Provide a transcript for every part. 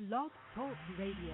Blog Talk Radio.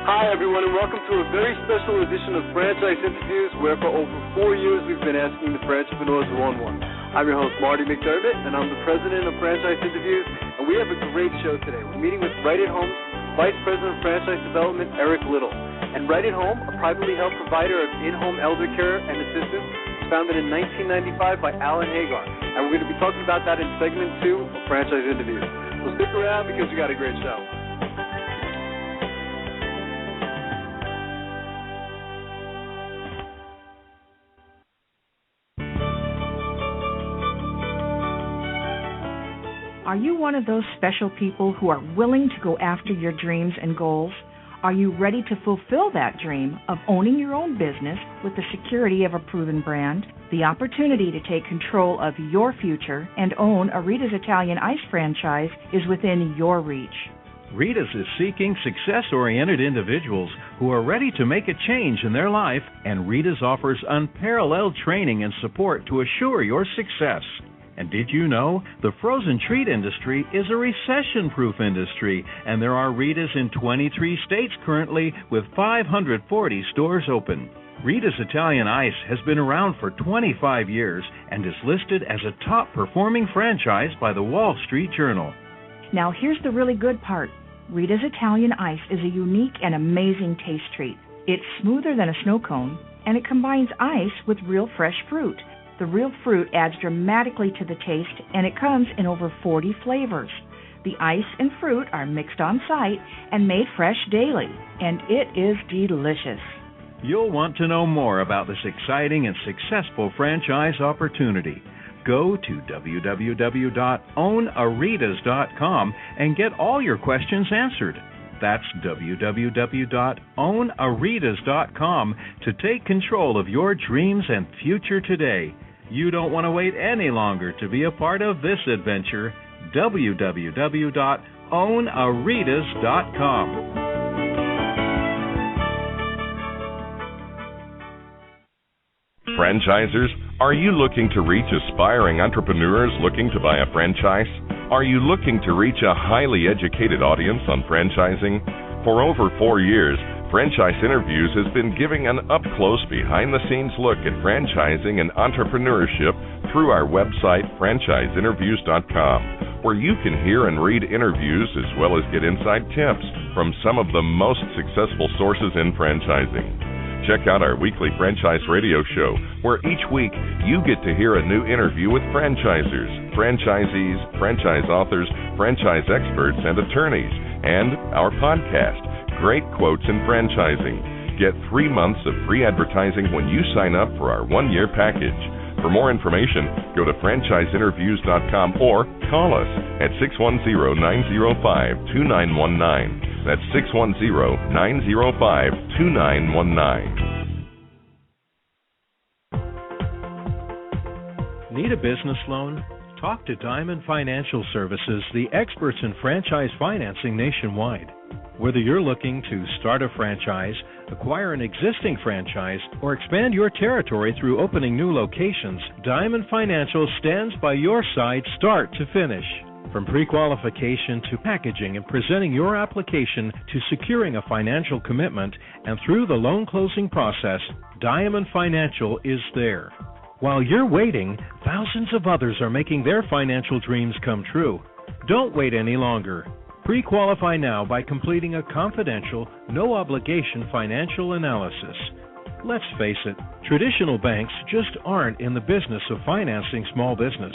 Hi everyone, and welcome to a very special edition of Franchise Interviews, where for over 4 years we've been asking the entrepreneurs who own one. I'm your host, Marty McDermott, and I'm the president of Franchise Interviews, and we have a great show today. We're meeting with Right at Home's Vice President of Franchise Development, Eric Little. And Right at Home, a privately held provider of in-home elder care and assistance, was founded in 1995 by Allen Hager, and we're going to be talking about that in segment 2 of Franchise Interviews. So stick around because we got a great show. Are you one of those special people who are willing to go after your dreams and goals? Are you ready to fulfill that dream of owning your own business with the security of a proven brand? The opportunity to take control of your future and own a Rita's Italian Ice franchise is within your reach. Rita's is seeking success-oriented individuals who are ready to make a change in their life, and Rita's offers unparalleled training and support to assure your success. And did you know the frozen treat industry is a recession-proof industry, and there are Rita's in 23 states currently with 540 stores open. Rita's Italian Ice has been around for 25 years and is listed as a top-performing franchise by the Wall Street Journal. Now here's the really good part. Rita's Italian Ice is a unique and amazing taste treat. It's smoother than a snow cone, and it combines ice with real fresh fruit. The real fruit adds dramatically to the taste, and it comes in over 40 flavors. The ice and fruit are mixed on site and made fresh daily, and it is delicious. You'll want to know more about this exciting and successful franchise opportunity. Go to www.ownaritas.com and get all your questions answered. That's www.ownaritas.com to take control of your dreams and future today. You don't want to wait any longer to be a part of this adventure. www.ownaritas.com. Franchisers, are you looking to reach aspiring entrepreneurs looking to buy a franchise? Are you looking to reach a highly educated audience on franchising? For over 4 years, Franchise Interviews has been giving an up-close, behind-the-scenes look at franchising and entrepreneurship through our website, franchiseinterviews.com, where you can hear and read interviews as well as get inside tips from some of the most successful sources in franchising. Check out our weekly franchise radio show, where each week you get to hear a new interview with franchisers, franchisees, franchise authors, franchise experts, and attorneys, and our podcast, Great Quotes in Franchising. Get 3 months of free advertising when you sign up for our 1-year package. For more information, go to franchiseinterviews.com or call us at 610-905-2919. That's 610-905-2919. Need a business loan? Talk to Diamond Financial Services, the experts in franchise financing nationwide. Whether you're looking to start a franchise, acquire an existing franchise, or expand your territory through opening new locations, Diamond Financial stands by your side start to finish. From pre-qualification to packaging and presenting your application to securing a financial commitment, and through the loan closing process, Diamond Financial is there. While you're waiting, thousands of others are making their financial dreams come true. Don't wait any longer. Pre-qualify now by completing a confidential, no-obligation financial analysis. Let's face it, traditional banks just aren't in the business of financing small business.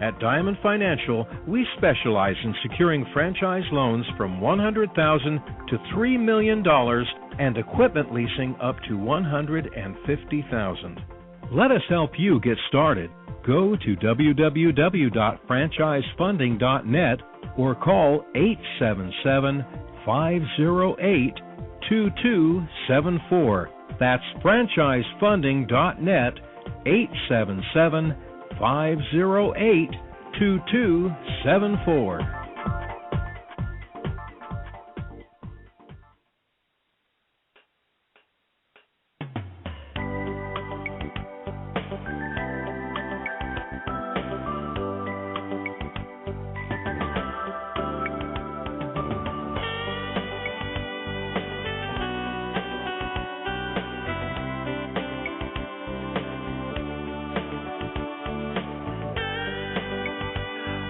At Diamond Financial, we specialize in securing franchise loans from $100,000 to $3 million and equipment leasing up to $150,000. Let us help you get started. Go to www.franchisefunding.net or call 877-508-2274. That's franchisefunding.net, 877-508-2274.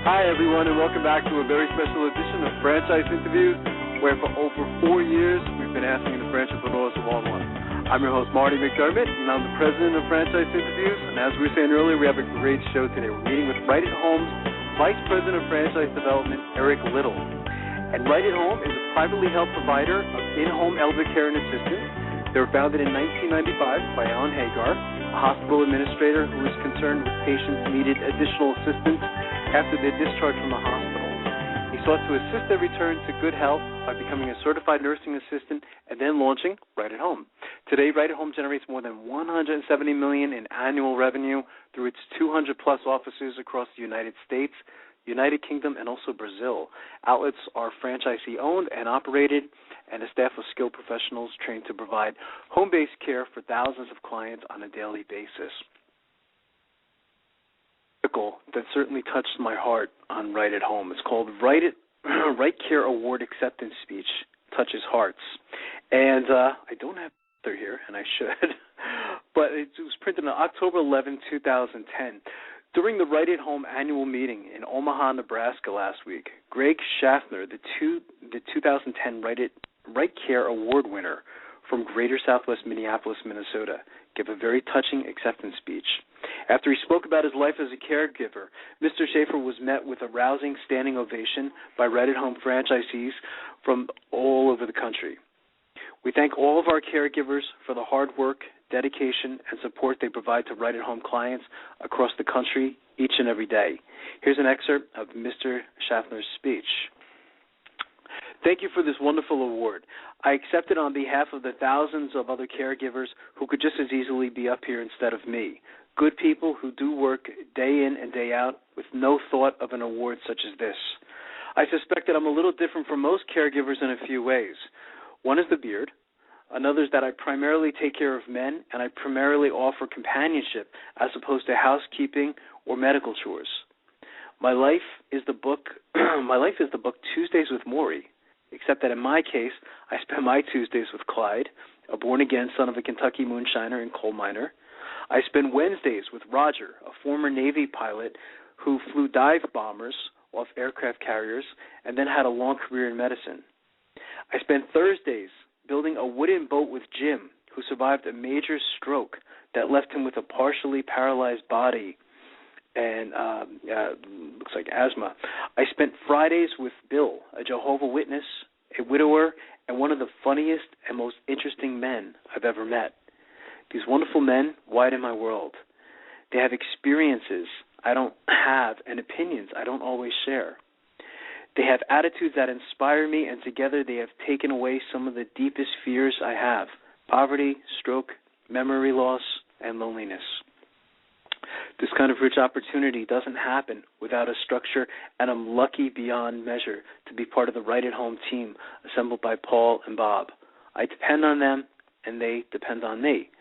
Hi, everyone, and welcome back to a very special edition of Franchise Interviews, where for over 4 years we've been asking the entrepreneurs one-on-one. I'm your host, Marty McDermott, and I'm the president of Franchise Interviews. And as we were saying earlier, we have a great show today. We're meeting with Right at Home's Vice President of Franchise Development, Eric Little. And Right at Home is a privately held provider of in-home elder care and assistance. They were founded in 1995 by Allen Hager, a hospital administrator who was concerned with patients needed additional assistance after their discharge from the hospital. He sought to assist their return to good health by becoming a certified nursing assistant and then launching Right at Home. Today, Right at Home generates more than $170 million in annual revenue through its 200-plus offices across the United States, United Kingdom, and also Brazil. Outlets are franchisee-owned and operated, and a staff of skilled professionals trained to provide home-based care for thousands of clients on a daily basis. That certainly touched my heart on Right at Home. It's called Right Care Award Acceptance Speech Touches Hearts. And I don't have it here, and I should, but it was printed on October 11, 2010. During the Right at Home annual meeting in Omaha, Nebraska last week, Greg Schaffner, the 2010 Right Care Award winner from Greater Southwest Minneapolis, Minnesota, gave a very touching acceptance speech. After he spoke about his life as a caregiver, Mr. Schaefer was met with a rousing standing ovation by Right at Home franchisees from all over the country. We thank all of our caregivers for the hard work, dedication, and support they provide to Right at Home clients across the country each and every day. Here's an excerpt of Mr. Schaffner's speech. Thank you for this wonderful award. I accept it on behalf of the thousands of other caregivers who could just as easily be up here instead of me. Good people who do work day in and day out with no thought of an award such as this. I suspect that I'm a little different from most caregivers in a few ways. One is the beard. Another is that I primarily take care of men, and I primarily offer companionship as opposed to housekeeping or medical chores. My life is the book Tuesdays with Maury, except that in my case, I spend my Tuesdays with Clyde, a born-again son of a Kentucky moonshiner and coal miner. I spend Wednesdays with Roger, a former Navy pilot who flew dive bombers off aircraft carriers and then had a long career in medicine. I spend Thursdays building a wooden boat with Jim, who survived a major stroke that left him with a partially paralyzed body and looks like asthma. I spent Fridays with Bill, a Jehovah's Witness, a widower, and one of the funniest and most interesting men I've ever met. These wonderful men widen my world. They have experiences I don't have and opinions I don't always share. They have attitudes that inspire me, and together they have taken away some of the deepest fears I have: poverty, stroke, memory loss, and loneliness. This kind of rich opportunity doesn't happen without a structure, and I'm lucky beyond measure to be part of the Right at Home team assembled by Paul and Bob. I depend on them, and they depend on me.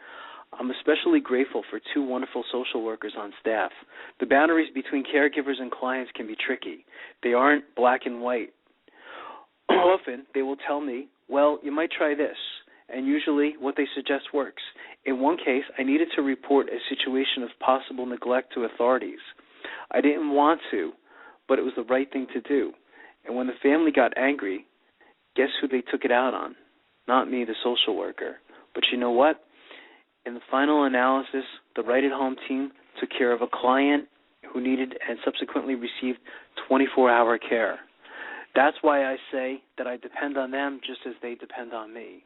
I'm especially grateful for two wonderful social workers on staff. The boundaries between caregivers and clients can be tricky. They aren't black and white. Often they will tell me, well, you might try this, and usually what they suggest works. In one case, I needed to report a situation of possible neglect to authorities. I didn't want to, but it was the right thing to do. And when the family got angry, guess who they took it out on? Not me, the social worker. But you know what? In the final analysis, the Right at Home team took care of a client who needed and subsequently received 24-hour care. That's why I say that I depend on them just as they depend on me.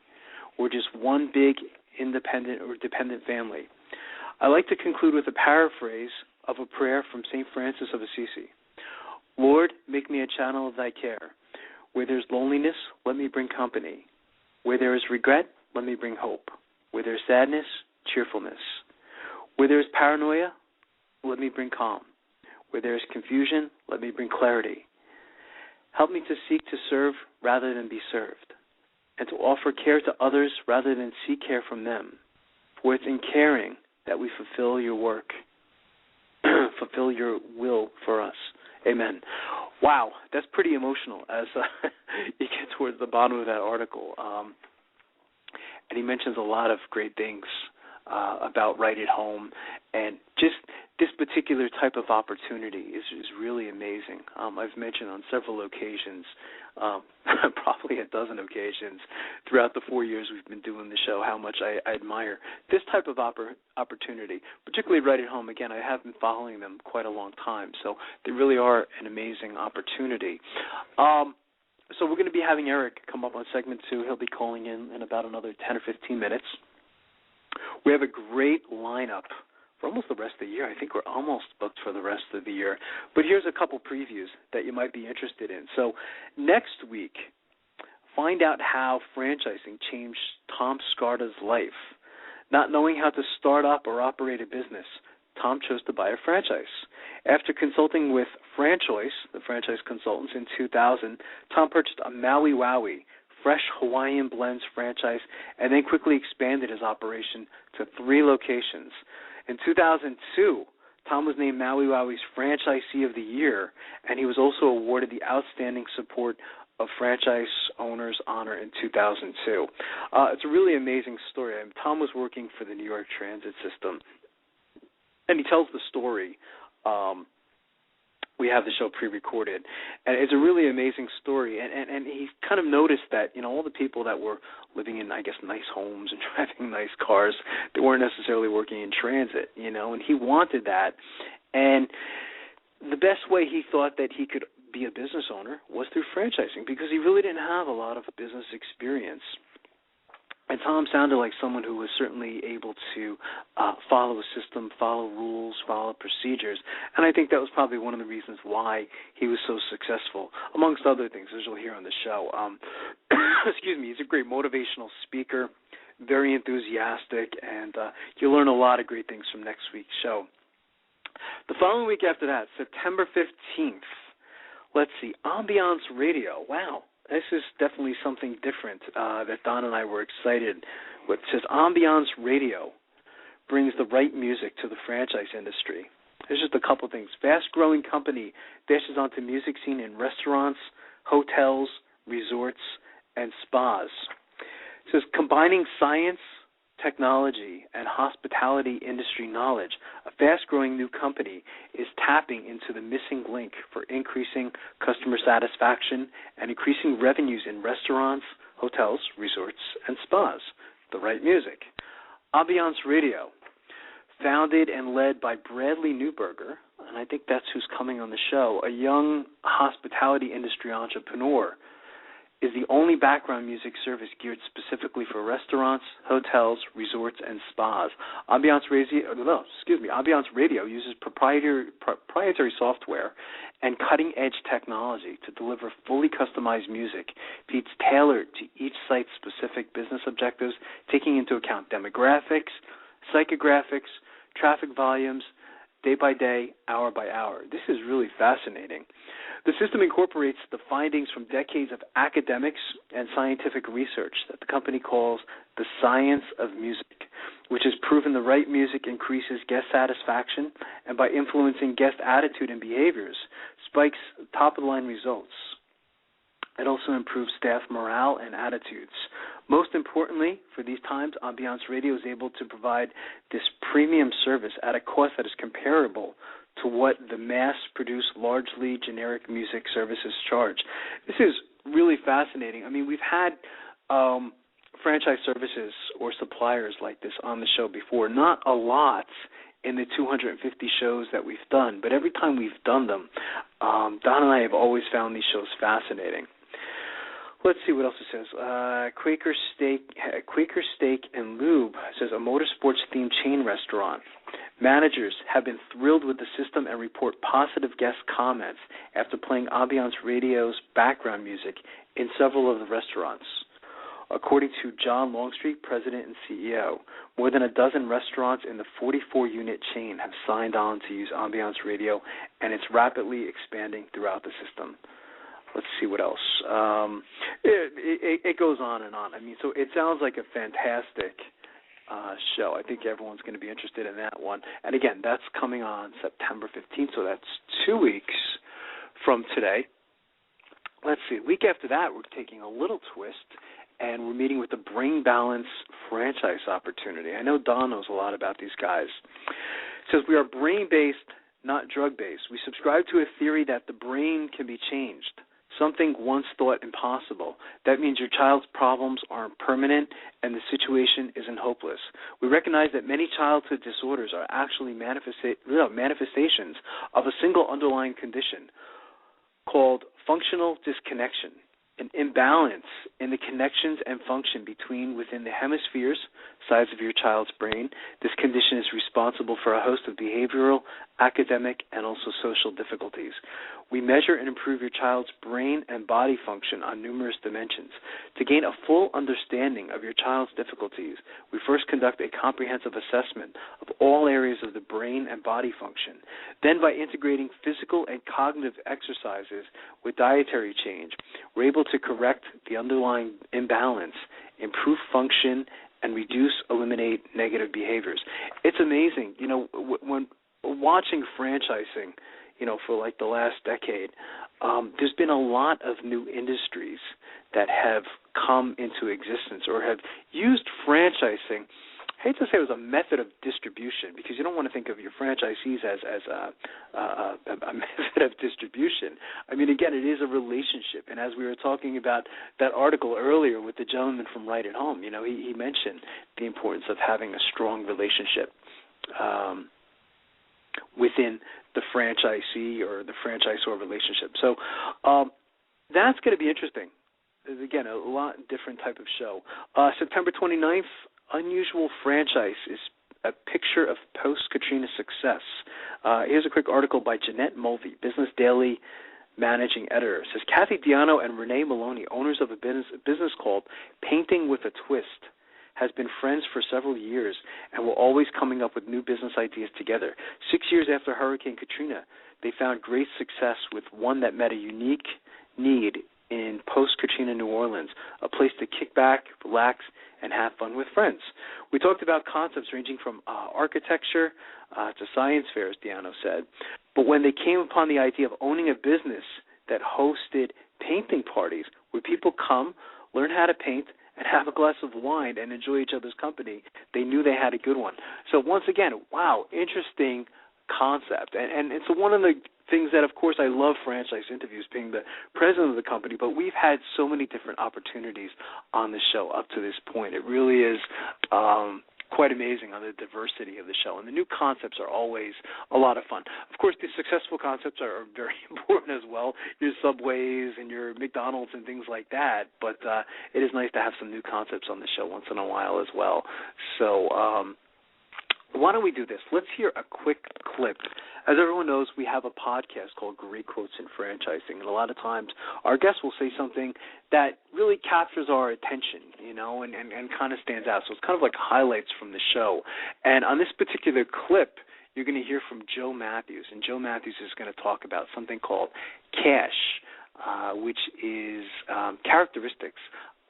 We're just one big independent or dependent family. I like to conclude with a paraphrase of a prayer from St. Francis of Assisi. Lord, make me a channel of thy care. Where there's loneliness, let me bring company. Where there is regret, let me bring hope. Where there's sadness, cheerfulness. Where there's paranoia, let me bring calm. Where there's confusion, let me bring clarity. Help me to seek to serve rather than be served, and to offer care to others rather than seek care from them. For it's in caring that we fulfill your work, fulfill your will for us. Amen. Wow, that's pretty emotional as you get towards the bottom of that article. And he mentions a lot of great things about Right at Home, and just this particular type of opportunity is really amazing. I've mentioned on several occasions, probably a dozen occasions, throughout the 4 years we've been doing the show, how much I admire this type of opportunity, particularly Right at Home. Again, I have been following them quite a long time, so they really are an amazing opportunity. So we're going to be having Eric come up on segment 2. He'll be calling in about another 10 or 15 minutes. We have a great lineup for almost the rest of the year. I think we're almost booked for the rest of the year. But here's a couple previews that you might be interested in. So next week, find out how franchising changed Tom Scarda's life. Not knowing how to start up or operate a business, Tom chose to buy a franchise. After consulting with Franchoice, the franchise consultants, in 2000, Tom purchased a Maui Wowie fresh Hawaiian blends franchise and then quickly expanded his operation to 3 locations. In 2002, Tom was named Maui Wowie's Franchisee of the Year, and he was also awarded the Outstanding Support of Franchise Owners Honor in 2002. It's a really amazing story. Tom was working for the New York Transit System, and he tells the story. We have the show pre-recorded, and it's a really amazing story. And he kind of noticed that, all the people that were living in, I guess, nice homes and driving nice cars, they weren't necessarily working in transit, and he wanted that. And the best way he thought that he could be a business owner was through franchising, because he really didn't have a lot of business experience. And Tom sounded like someone who was certainly able to follow a system, follow rules, follow procedures. And I think that was probably one of the reasons why he was so successful, amongst other things, as you'll hear on the show. Excuse me, he's a great motivational speaker, very enthusiastic, and you'll learn a lot of great things from next week's show. The following week after that, September 15th, let's see, Ambiance Radio. Wow. This is definitely something different that Don and I were excited with. It says Ambiance Radio brings the right music to the franchise industry. There's just a couple things. Fast-growing company dashes onto music scene in restaurants, hotels, resorts, and spas. It says combining science, technology, and hospitality industry knowledge, a fast-growing new company is tapping into the missing link for increasing customer satisfaction and increasing revenues in restaurants, hotels, resorts, and spas. The right music. Ambiance Radio, founded and led by Bradley Newberger, and I think that's who's coming on the show, a young hospitality industry entrepreneur, is the only background music service geared specifically for restaurants, hotels, resorts, and spas. Ambiance Radio uses proprietary software and cutting-edge technology to deliver fully customized music. It's tailored to each site's specific business objectives, taking into account demographics, psychographics, traffic volumes, day by day, hour by hour. This is really fascinating. The system incorporates the findings from decades of academics and scientific research that the company calls the science of music, which has proven the right music increases guest satisfaction and, by influencing guest attitude and behaviors, spikes top-of-the-line results. It also improves staff morale and attitudes. Most importantly, for these times, Ambiance Radio is able to provide this premium service at a cost that is comparable to what the mass-produced, largely generic music services charge. This is really fascinating. I mean, we've had franchise services or suppliers like this on the show before. Not a lot in the 250 shows that we've done, but every time we've done them, Don and I have always found these shows fascinating. Let's see what else it says. Quaker Steak and Lube says a motorsports-themed chain restaurant. Managers have been thrilled with the system and report positive guest comments after playing Ambiance Radio's background music in several of the restaurants. According to John Longstreet, president and CEO, more than a dozen restaurants in the 44-unit chain have signed on to use Ambiance Radio, and it's rapidly expanding throughout the system. Let's see what else. It goes on and on. I mean, so it sounds like a fantastic show. I think everyone's going to be interested in that one. And again, that's coming on September 15th, so that's 2 weeks from today. Let's see. A week after that, we're taking a little twist, and we're meeting with the Brain Balance franchise opportunity. I know Don knows a lot about these guys. It says, we are brain-based, not drug-based. We subscribe to a theory that the brain can be changed, something once thought impossible. That means your child's problems aren't permanent and the situation isn't hopeless. We recognize that many childhood disorders are actually manifestations of a single underlying condition called functional disconnection, an imbalance in the connections and function within the hemispheres, sides of your child's brain. This condition is responsible for a host of behavioral, academic, and also social difficulties. We measure and improve your child's brain and body function on numerous dimensions. To gain a full understanding of your child's difficulties, we first conduct a comprehensive assessment of all areas of the brain and body function. Then, by integrating physical and cognitive exercises with dietary change, we're able to correct the underlying imbalance, improve function, and eliminate negative behaviors. It's amazing. You know, when watching franchising, for like the last decade, there's been a lot of new industries that have come into existence or have used franchising. I hate to say it was a method of distribution, because you don't want to think of your franchisees as a method of distribution. I mean, again, it is a relationship. And as we were talking about that article earlier with the gentleman from Right at Home, he mentioned the importance of having a strong relationship within the franchisee or the franchisor relationship. So that's going to be interesting. Again, a lot different type of show. September 29th, Unusual Franchise is a picture of post-Katrina success. Here's a quick article by Jeanette Mulvey, Business Daily managing editor. It says, Kathy Diano and Renee Maloney, owners of a business called Painting with a Twist, has been friends for several years and were always coming up with new business ideas together. 6 years after Hurricane Katrina, they found great success with one that met a unique need in post-Katrina New Orleans, a place to kick back, relax, and have fun with friends. We talked about concepts ranging from architecture to science fairs, Diano said. But when they came upon the idea of owning a business that hosted painting parties where people come, learn how to paint, and have a glass of wine and enjoy each other's company, they knew they had a good one. So once again, wow, interesting concept. And it's one of the things that, of course, I love franchise interviews, being the president of the company, but we've had so many different opportunities on the show up to this point. It really is quite amazing on the diversity of the show. And the new concepts are always a lot of fun. Of course, the successful concepts are very important as well, your Subways and your McDonald's and things like that. But it is nice to have some new concepts on the show once in a while as well. So why don't we do this? Let's hear a quick clip. As everyone knows, we have a podcast called Great Quotes in Franchising, and a lot of times our guests will say something that really captures our attention, and kind of stands out. So it's kind of like highlights from the show. And on this particular clip, you're going to hear from Joe Matthews, and Joe Matthews is going to talk about something called cash, which is characteristics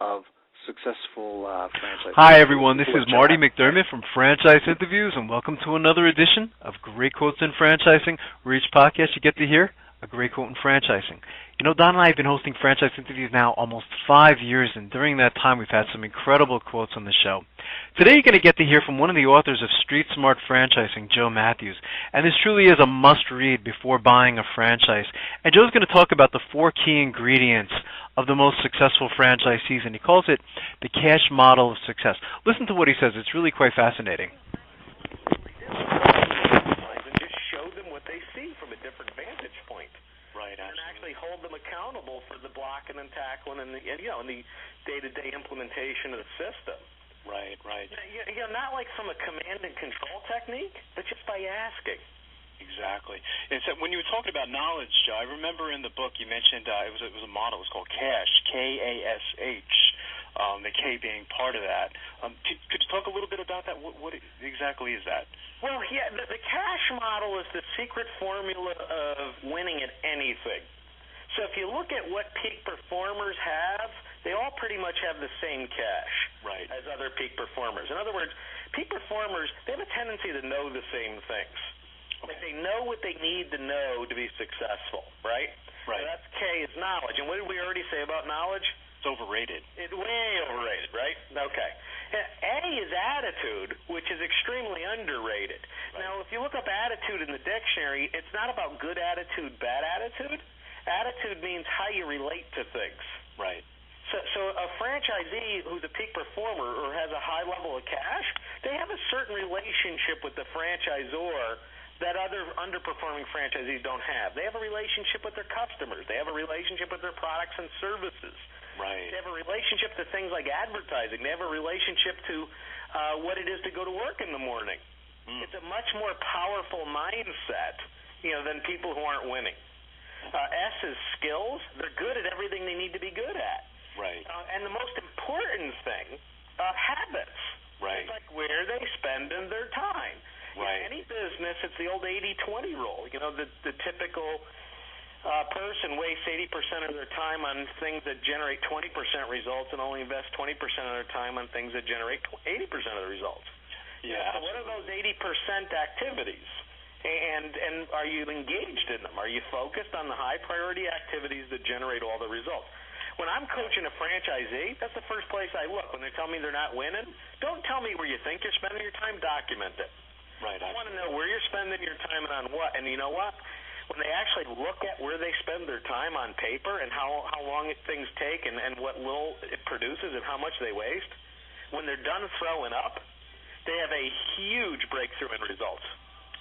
of successful franchise. Hi, everyone. This is Marty McDermott from Franchise Interviews, and welcome to another edition of Great Quotes in Franchising, where each podcast you get to hear a great quote in franchising. Don and I have been hosting Franchise Interviews now almost 5 years, and during that time we've had some incredible quotes on the show. Today you're going to get to hear from one of the authors of Street Smart Franchising, Joe Matthews, and this truly is a must-read before buying a franchise. And Joe's going to talk about the 4 key ingredients of the most successful franchisees, and he calls it the cash model of success. Listen to what he says. It's really quite fascinating. And actually hold them accountable for the blocking and tackling and the day-to-day implementation of the system. Right. Not like from a command and control technique, but just by asking. Exactly. And so when you were talking about knowledge, Joe, I remember in the book you mentioned it was a model. It was called CASH, K-A-S-H. the K being part of that. Could you talk a little bit about that? What exactly is that? Well, yeah, the cash model is the secret formula of winning at anything. So if you look at what peak performers have, they all pretty much have the same cash as other peak performers. In other words, peak performers, they have a tendency to know the same things. Okay. Like they know what they need to know to be successful, right? Right. So that's K is knowledge. And what did we already say about knowledge? It's overrated. It's way overrated, right? Okay. A is attitude, which is extremely underrated. Right. Now, if you look up attitude in the dictionary, it's not about good attitude, bad attitude. Attitude means how you relate to things. Right. So a franchisee who's a peak performer or has a high level of cash, they have a certain relationship with the franchisor that other underperforming franchisees don't have. They have a relationship with their customers. They have a relationship with their products and services. Right. They have a relationship to things like advertising. They have a relationship to what it is to go to work in the morning. It's a much more powerful mindset, than people who aren't winning. S is skills. They're good at everything they need to be good at. Right. And the most important thing, habits. Right. It's like where they spend their time. Right. In any business, it's the old 80-20 rule. The typical person wastes 80% of their time on things that generate 20% results and only invest 20% of their time on things that generate 80% of the results. Yeah. So what are those 80% activities? And are you engaged in them? Are you focused on the high priority activities that generate all the results? When I'm coaching a franchisee, that's the first place I look. When they tell me they're not winning, don't tell me where you think you're spending your time, document it. Right. I want to know where you're spending your time and on what. And you know what? When they actually look at where they spend their time on paper and how long things take and what little it produces and how much they waste, when they're done throwing up, they have a huge breakthrough in results.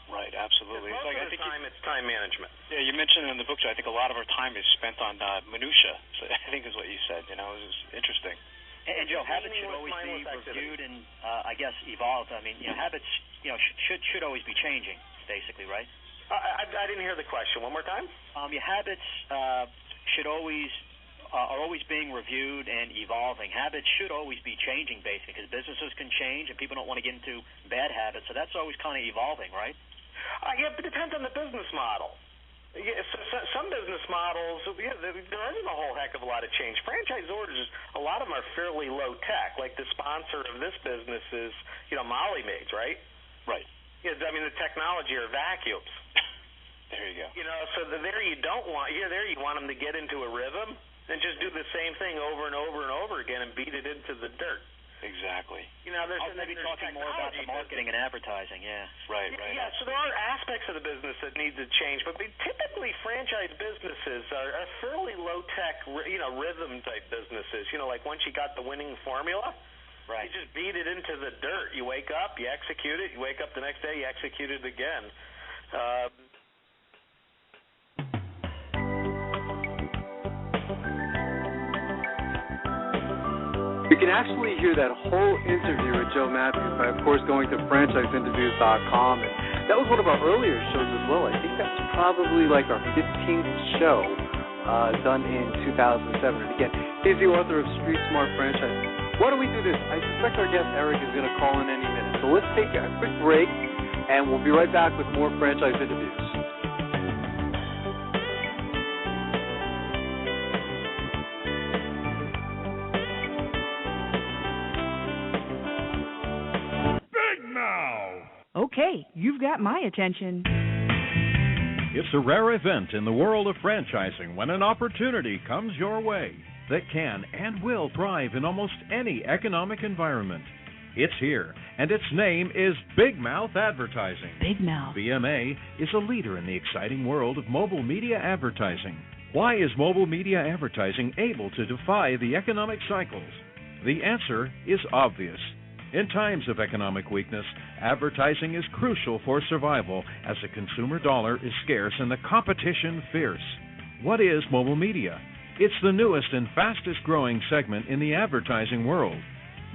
Right, absolutely. Most of the time, it's time management. Yeah, you mentioned in the book, I think a lot of our time is spent on minutia, so I think is what you said. It was interesting. And Joe, habits should always be reviewed and, I guess, evolved. I mean, habits, should always be changing, basically, right? I didn't hear the question. One more time? Your habits are always being reviewed and evolving. Habits should always be changing, basically, because businesses can change and people don't want to get into bad habits, so that's always kind of evolving, right? Yeah, but it depends on the business model. Yeah, some business models, there isn't a whole heck of a lot of change. Franchisors, a lot of them are fairly low tech. Like the sponsor of this business is, Molly Maids, right? Right. Yeah, I mean, the technology are vacuums. There you go. So there you want them to get into a rhythm and just do the same thing over and over and over again and beat it into the dirt. Exactly. I'll maybe talking more about the marketing and advertising, yeah. Right. Yeah, so there are aspects of the business that need to change, but typically franchise businesses are fairly low-tech, rhythm-type businesses. Like once you got the winning formula, you just beat it into the dirt. You wake up, you execute it, you wake up the next day, you execute it again. You can actually hear that whole interview with Joe Matthews by, of course, going to franchiseinterviews.com. And that was one of our earlier shows as well. I think that's probably like our 15th show done in 2007. And again, he's the author of Street Smart Franchising. Why don't we do this? I suspect our guest, Eric, is going to call in any minute. So let's take a quick break, and we'll be right back with more franchise interviews. Okay, you've got my attention. It's a rare event in the world of franchising when an opportunity comes your way that can and will thrive in almost any economic environment. It's here, and its name is Big Mouth Advertising. Big Mouth. BMA is a leader in the exciting world of mobile media advertising. Why is mobile media advertising able to defy the economic cycles? The answer is obvious. In times of economic weakness, advertising is crucial for survival as the consumer dollar is scarce and the competition fierce. What is mobile media? It's the newest and fastest growing segment in the advertising world.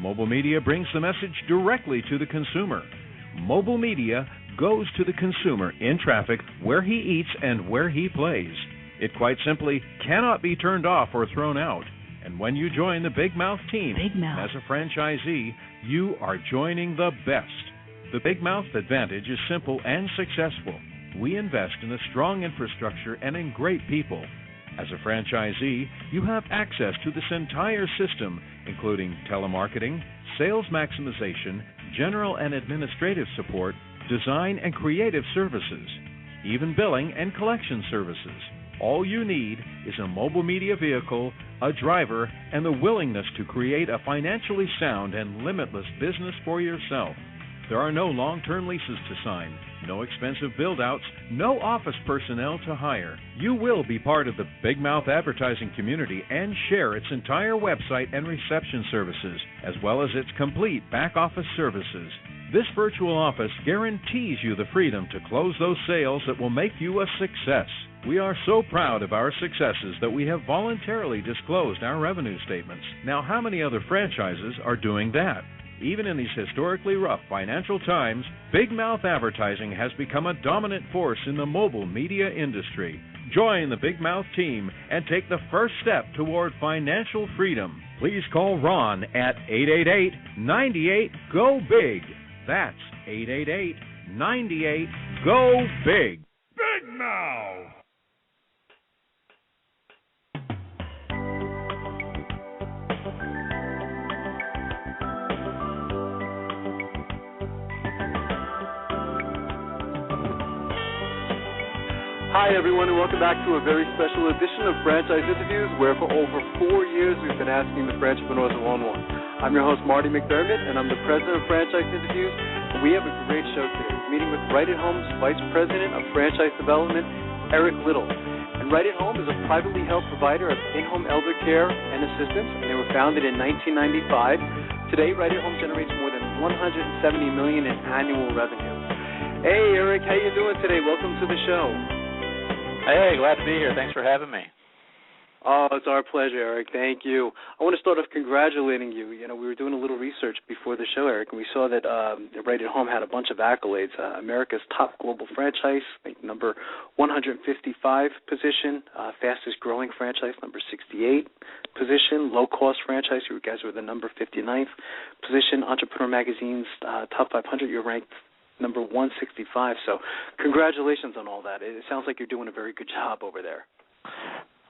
Mobile media brings the message directly to the consumer. Mobile media goes to the consumer in traffic, where he eats and where he plays. It quite simply cannot be turned off or thrown out. And when you join the Big Mouth team as a franchisee, you are joining the best. The Big Mouth advantage is simple and successful. We invest in a strong infrastructure and in great people. As a franchisee, you have access to this entire system, including telemarketing, sales maximization, general and administrative support, design and creative services, even billing and collection services. All you need is a mobile media vehicle, a driver, and the willingness to create a financially sound and limitless business for yourself. There are no long-term leases to sign, no expensive build-outs, no office personnel to hire. You will be part of the Big Mouth advertising community and share its entire website and reception services, as well as its complete back-office services. This virtual office guarantees you the freedom to close those sales that will make you a success. We are so proud of our successes that we have voluntarily disclosed our revenue statements. Now, how many other franchises are doing that? Even in these historically rough financial times, Big Mouth advertising has become a dominant force in the mobile media industry. Join the Big Mouth team and take the first step toward financial freedom. Please call Ron at 888-98-GO-BIG. That's 888-98-GO-BIG. Big Mouth! Hi, everyone, and welcome back to a very special edition of Franchise Interviews, where for over 4 years we've been asking the entrepreneurs one-on-one. I'm your host, Marty McDermott, and I'm the president of Franchise Interviews. And we have a great show today, meeting with Right at Home's Vice President of Franchise Development, Eric Little. And Right at Home is a privately held provider of in-home elder care and assistance, and they were founded in 1995. Today, Right at Home generates more than $170 million in annual revenue. Hey, Eric, how you doing today? Welcome to the show. Hey, glad to be here. Thanks for having me. Oh, it's our pleasure, Eric. Thank you. I want to start off congratulating you. You know, we were doing a little research before the show, Eric, and we saw that Right at Home had a bunch of accolades. America's top global franchise, I think number 155 position, fastest growing franchise, number 68 position, low-cost franchise, you guys were the number 59th position, Entrepreneur Magazine's top 500, you're ranked number 165. So congratulations on all that. It sounds like you're doing a very good job over there.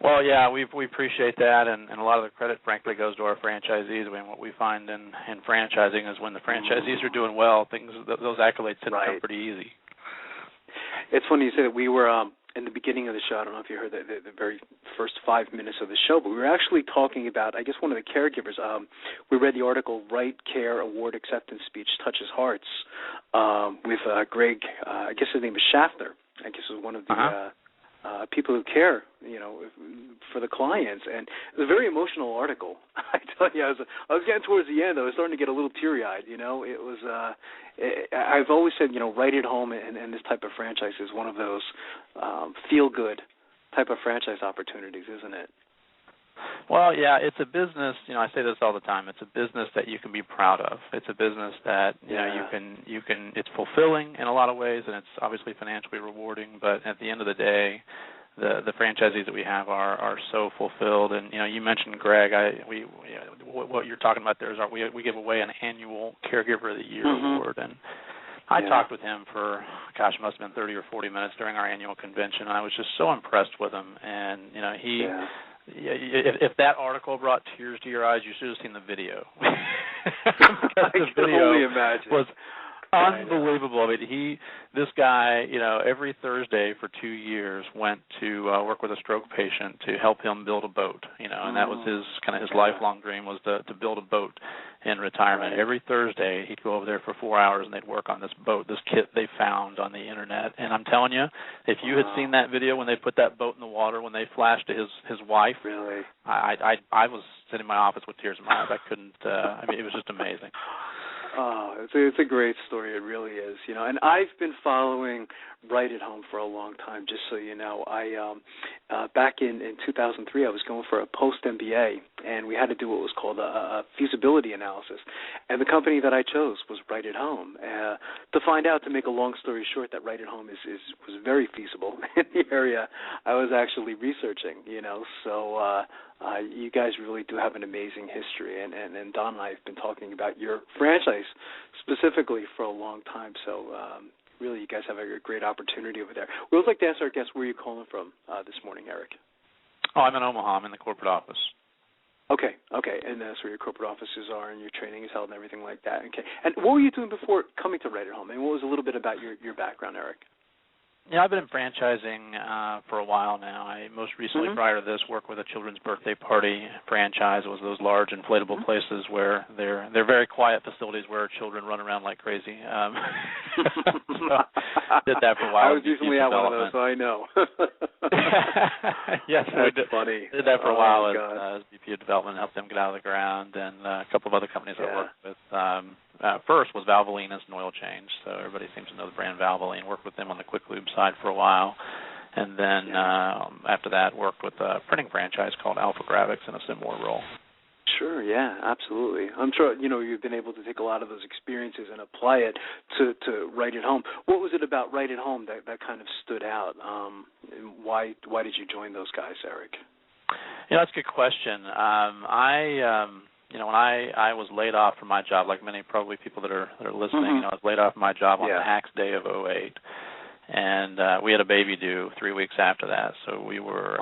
Well, yeah, we appreciate that, and a lot of the credit, frankly, goes to our franchisees. I mean, what we find in franchising is when the franchisees are doing well, those accolades tend to come pretty easy. It's funny you say that. We were in the beginning of the show, I don't know if you heard the very first 5 minutes of the show, but we were actually talking about, I guess, one of the caregivers. We read the article, Right Care Award Acceptance Speech Touches Hearts, with Greg, I guess his name is Schaffner. I guess it was one of the people who care, you know, for the clients. And it was a very emotional article. I tell you, I was getting towards the end. I was starting to get a little teary-eyed, you know. It was, I've always said, you know, Right at Home and this type of franchise is one of those feel-good type of franchise opportunities, isn't it? Well, yeah, it's a business, you know, I say this all the time, it's a business that you can be proud of. It's a business that, you know, you can it's fulfilling in a lot of ways, and it's obviously financially rewarding, but at the end of the day, the franchisees that we have are so fulfilled. And, you know, you mentioned Greg, what you're talking about there is we give away an annual Caregiver of the Year award, and I talked with him for, it must have been 30 or 40 minutes during our annual convention, and I was just so impressed with him. And, you know, if that article brought tears to your eyes, you should have seen the video. I can only imagine. Was unbelievable. I mean, this guy, you know, every Thursday for 2 years went to work with a stroke patient to help him build a boat, you know, and that was his lifelong dream was to build a boat in retirement. Every Thursday he'd go over there for 4 hours and they'd work on this boat, this kit they found on the internet. And I'm telling you, if you had seen that video when they put that boat in the water, when they flashed to his wife, really, I was sitting in my office with tears in my eyes. I couldn't. I mean, it was just amazing. Oh, it's a great story. It really is, you know. And I've been following Right at Home for a long time. Just so you know, I back in 2003, I was going for a post MBA and we had to do what was called a feasibility analysis. And the company that I chose was Right at Home. To find out, to make a long story short, that Right at Home was very feasible in the area I was actually researching. So you guys really do have an amazing history, and Don and I have been talking about your franchise specifically for a long time. So really, you guys have a great opportunity over there. We would like to ask our guests, where are you calling from this morning, Eric? Oh, I'm in Omaha. I'm in the corporate office. Okay, and that's where your corporate offices are and your training is held and everything like that. Okay, and what were you doing before coming to Right at Home? And what was a little bit about your background, Eric? Yeah, I've been in franchising for a while now. I most recently, prior to this, worked with a children's birthday party franchise. It was those large inflatable places where they're very quiet facilities where children run around like crazy. So did that for a while. I was recently at one of those, so I know. Yes, that's funny. Did that for a while as VP of Development, helped them get out of the ground, and a couple of other companies I worked with. First was Valvoline as an oil change, so everybody seems to know the brand Valvoline. Worked with them on the quick lube side for a while, and then after that worked with a printing franchise called Alpha Graphics in a similar role. Sure, yeah, absolutely. I'm sure you've been able to take a lot of those experiences and apply it to Right at Home. What was it about Right at Home that kind of stood out? Why did you join those guys, Eric? That's a good question. When I was laid off from my job, like many probably people that are listening, I was laid off from my job on the Hacks Day of 2008, and we had a baby due 3 weeks after that. So we were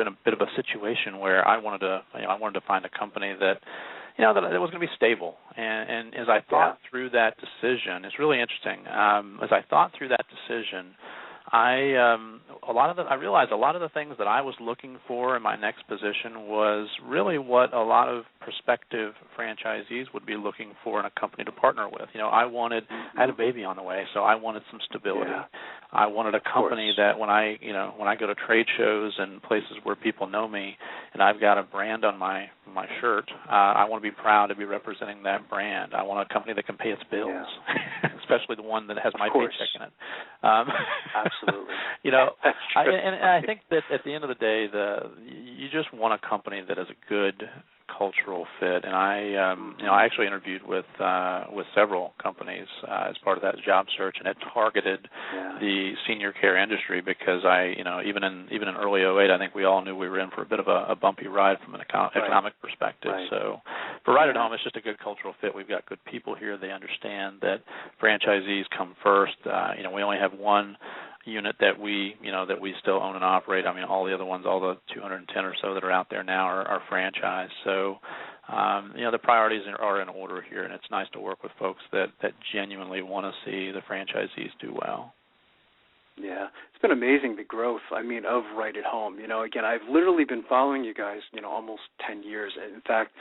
in a bit of a situation where I wanted to find a company that that it was going to be stable. And as I thought through that decision, it's really interesting. As I thought through that decision, I realized a lot of the things that I was looking for in my next position was really what a lot of prospective franchisees would be looking for in a company to partner with. I had a baby on the way, so I wanted some stability. Yeah. I wanted a company that when I go to trade shows and places where people know me and I've got a brand on my shirt, I want to be proud to be representing that brand. I want a company that can pay its bills, especially the one that has my paycheck in it. Absolutely. I think that at the end of the day, you just want a company that has a good cultural fit, and I actually interviewed with several companies as part of that job search, and it targeted the senior care industry because even in early 2008, I think we all knew we were in for a bit of a bumpy ride from an economic perspective. Right. So for Right at Home, it's just a good cultural fit. We've got good people here. They understand that franchisees come first. We only have one unit that we still own and operate. I mean, all the other ones, all the 210 or so that are out there now are franchised. So, the priorities are in order here, and it's nice to work with folks that genuinely want to see the franchisees do well. Yeah, it's been amazing, the growth, of Right at Home. Again, I've literally been following you guys, almost 10 years. In fact,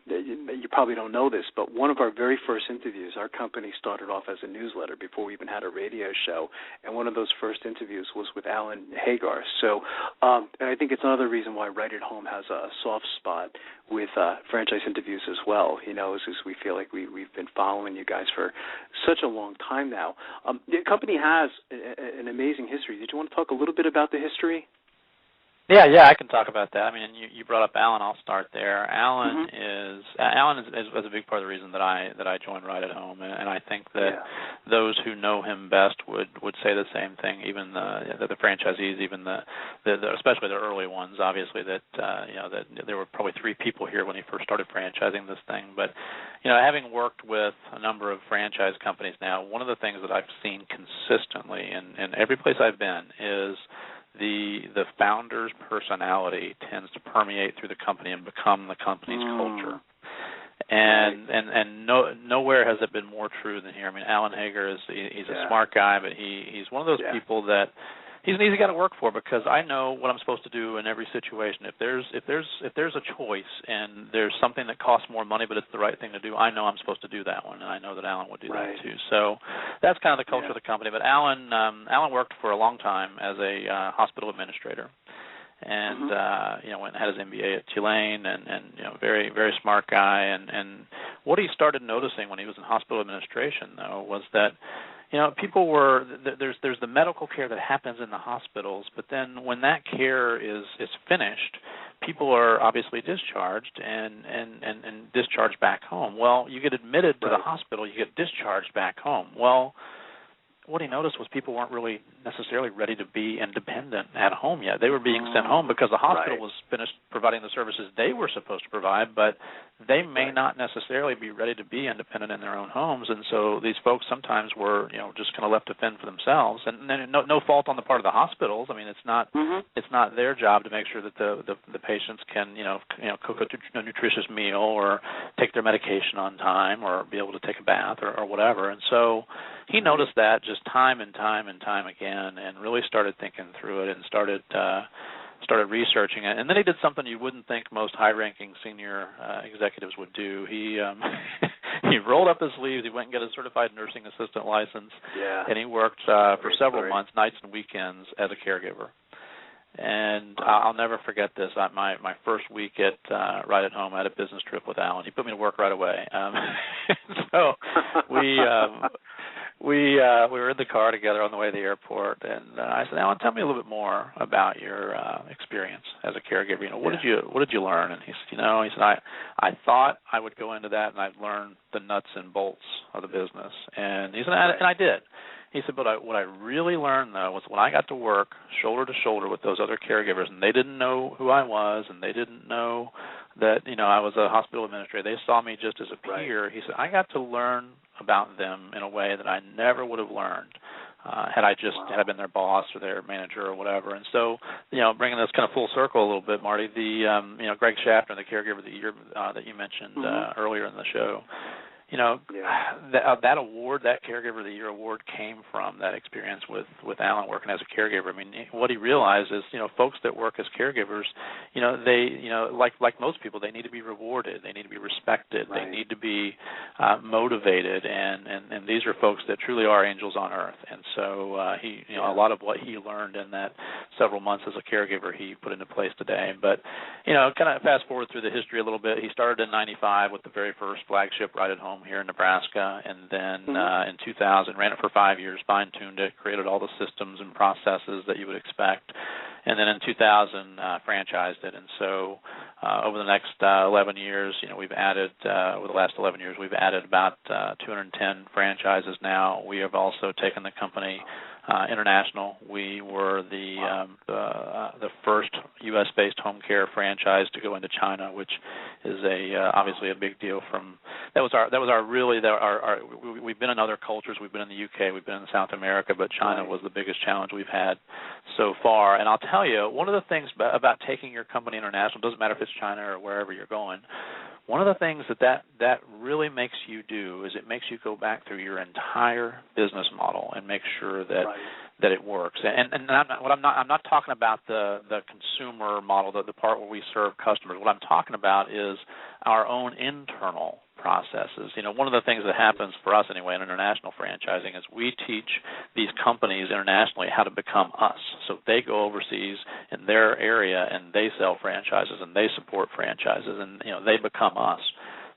you probably don't know this, but one of our very first interviews, our company started off as a newsletter before we even had a radio show, and one of those first interviews was with Allen Hager. So, and I think it's another reason why Right at Home has a soft spot with franchise interviews as well, is we feel like we've been following you guys for such a long time now. The company has an amazing history. Did you want to talk a little bit about the history? Yeah, I can talk about that. I mean, you brought up Allen. I'll start there. Allen is a big part of the reason that I joined Right at Home, and I think that those who know him best would say the same thing. Even the franchisees, even the especially the early ones, obviously that there were probably three people here when he first started franchising this thing. But having worked with a number of franchise companies now, one of the things that I've seen consistently in every place I've been is the founder's personality tends to permeate through the company and become the company's culture. And nowhere has it been more true than here. I mean, Allen Hager he's a smart guy, but he's one of those people that he's an easy guy to work for because I know what I'm supposed to do in every situation. If there's a choice and there's something that costs more money but it's the right thing to do, I know I'm supposed to do that one, and I know that Allen would do that too. So that's kind of the culture of the company. But Allen worked for a long time as a hospital administrator, and went and had his MBA at Tulane, and very, very smart guy. And what he started noticing when he was in hospital administration though was that people were there's the medical care that happens in the hospitals, but then when that care is finished, people are obviously discharged and discharged back home. Well, you get admitted to the hospital, you get discharged back home. Well, what he noticed was people weren't really necessarily ready to be independent at home yet. They were being sent home because the hospital was finished providing the services they were supposed to provide, but they may not necessarily be ready to be independent in their own homes. And so these folks sometimes were, just kind of left to fend for themselves. And then no fault on the part of the hospitals. I mean, it's not their job to make sure that the patients can, cook a nutritious meal or take their medication on time or be able to take a bath or whatever. And so he noticed that just time and time again, and really started thinking through it and started researching it. And then he did something you wouldn't think most high-ranking senior executives would do. He he rolled up his sleeves. He went and got a certified nursing assistant license, and he worked for several months, nights and weekends, as a caregiver. And I'll never forget this. My first week at Right at Home, I had a business trip with Allen. He put me to work right away. So we were in the car together on the way to the airport, and I said, Alan, tell me a little bit more about your experience as a caregiver. What did you learn? And he said, I thought I would go into that and I'd learn the nuts and bolts of the business. And he said, and I did. He said, but what I really learned, though, was when I got to work shoulder to shoulder with those other caregivers, and they didn't know who I was, and they didn't know that, I was a hospital administrator. They saw me just as a peer. He said, I got to learn about them in a way that I never would have learned had I been their boss or their manager or whatever. And so, bringing this kind of full circle a little bit, Marty, Greg Schaffner, the caregiver of the year that you mentioned earlier in the show, that award, that Caregiver of the Year award, came from that experience with Alan working as a caregiver. I mean, what he realized is, folks that work as caregivers, they, like most people, they need to be rewarded, they need to be respected, they need to be motivated, and these are folks that truly are angels on earth. And so a lot of what he learned in that several months as a caregiver, he put into place today. But kind of fast forward through the history a little bit. He started in '95 with the very first flagship Right at Home here in Nebraska, and then in 2000 ran it for 5 years, fine-tuned it, created all the systems and processes that you would expect, and then in 2000 franchised it. And so over the next 11 years, we've added, over the last 11 years, we've added about 210 franchises now. We have also taken the company international. We were the first U.S.-based home care franchise to go into China, which is obviously a big deal. We've been in other cultures. We've been in the UK. We've been in South America, but China was the biggest challenge we've had so far. And I'll tell you, one of the things about taking your company international, doesn't matter if it's China or wherever you're going, one of the things that really makes you do is it makes you go back through your entire business model and make sure that it works. And I'm not talking about the consumer model, the part where we serve customers. What I'm talking about is our own internal processes. One of the things that happens for us anyway in international franchising is we teach these companies internationally how to become us. So they go overseas in their area and they sell franchises and they support franchises and they become us.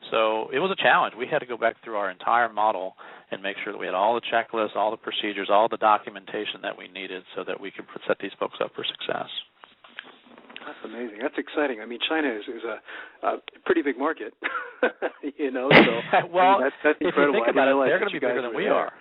So it was a challenge. We had to go back through our entire model and make sure that we had all the checklists, all the procedures, all the documentation that we needed so that we could set these folks up for success. That's amazing. That's exciting. I mean, China is a pretty big market, So well, that's incredible. If you think about it, they're going to be bigger than we are.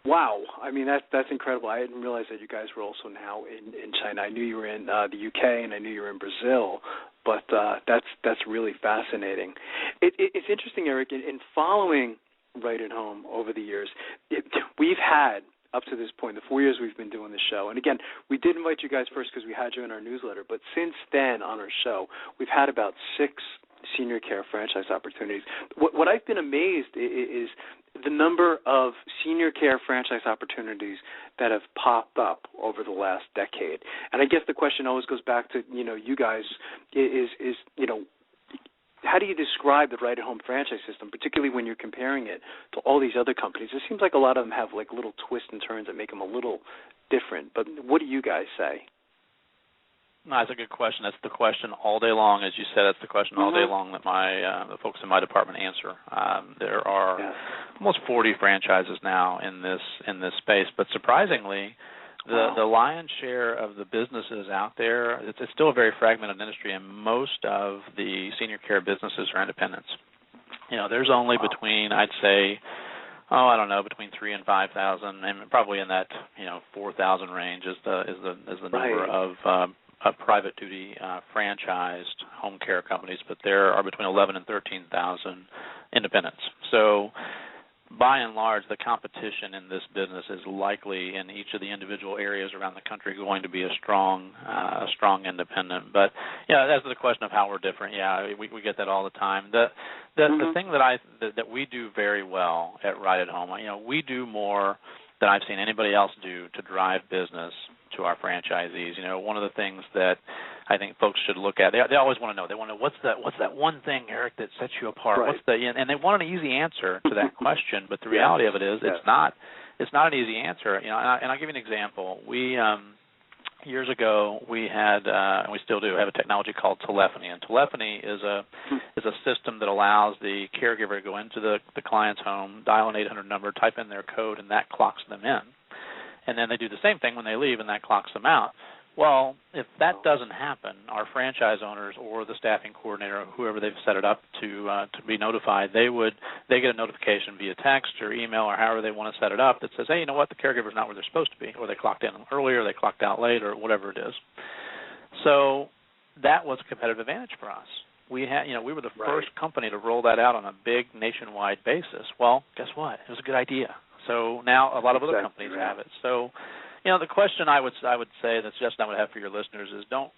Wow. I mean, that's incredible. I didn't realize that you guys were also now in China. I knew you were in the UK and I knew you were in Brazil, but that's really fascinating. It's interesting, Eric, in following Right at Home over the years, we've had, up to this point, the 4 years we've been doing the show, and again, we did invite you guys first because we had you in our newsletter, but since then on our show, we've had about 6 senior care franchise opportunities. What I've been amazed is the number of senior care franchise opportunities that have popped up over the last decade. And I guess the question always goes back to, you guys, is how do you describe the Right at Home franchise system, particularly when you're comparing it to all these other companies? It seems like a lot of them have like little twists and turns that make them a little different. But what do you guys say? No, that's a good question. That's the question all day long, as you said. That's the question all day long that the folks in my department answer. There are almost 40 franchises now in this space, but surprisingly, the lion's share of the businesses out there, it's still a very fragmented industry, and most of the senior care businesses are independents. There's only between, I'd say, between 3,000 and 5,000, and probably in that 4,000 range is the number of private duty franchised home care companies, but there are between 11,000 and 13,000 independents. So by and large, the competition in this business is likely in each of the individual areas around the country going to be a strong independent. But that's the question of how we're different. We get that all the time. The thing that we do very well at Right at Home, we do more than I've seen anybody else do to drive business to our franchisees. One of the things that I think folks should look at, they always want to know. They want to know what's that one thing, Eric, that sets you apart? Right. And they want an easy answer to that question. But the reality of it is, it's not an easy answer. And I'll give you an example. We years ago we had, and we still do, have a technology called telephony. And telephony is a system that allows the caregiver to go into the client's home, dial an 800 number, type in their code, and that clocks them in. And then they do the same thing when they leave, and that clocks them out. Well, if that doesn't happen, our franchise owners or the staffing coordinator or whoever they've set it up to be notified, they get a notification via text or email or however they want to set it up that says, hey, you know what, the caregiver's not where they're supposed to be, or they clocked in earlier, they clocked out late, or whatever it is. So that was a competitive advantage for us. We were the first company to roll that out on a big nationwide basis. Well, guess what? It was a good idea. So now a lot of other companies have it. So, the question I would say, the suggestion I would have for your listeners is don't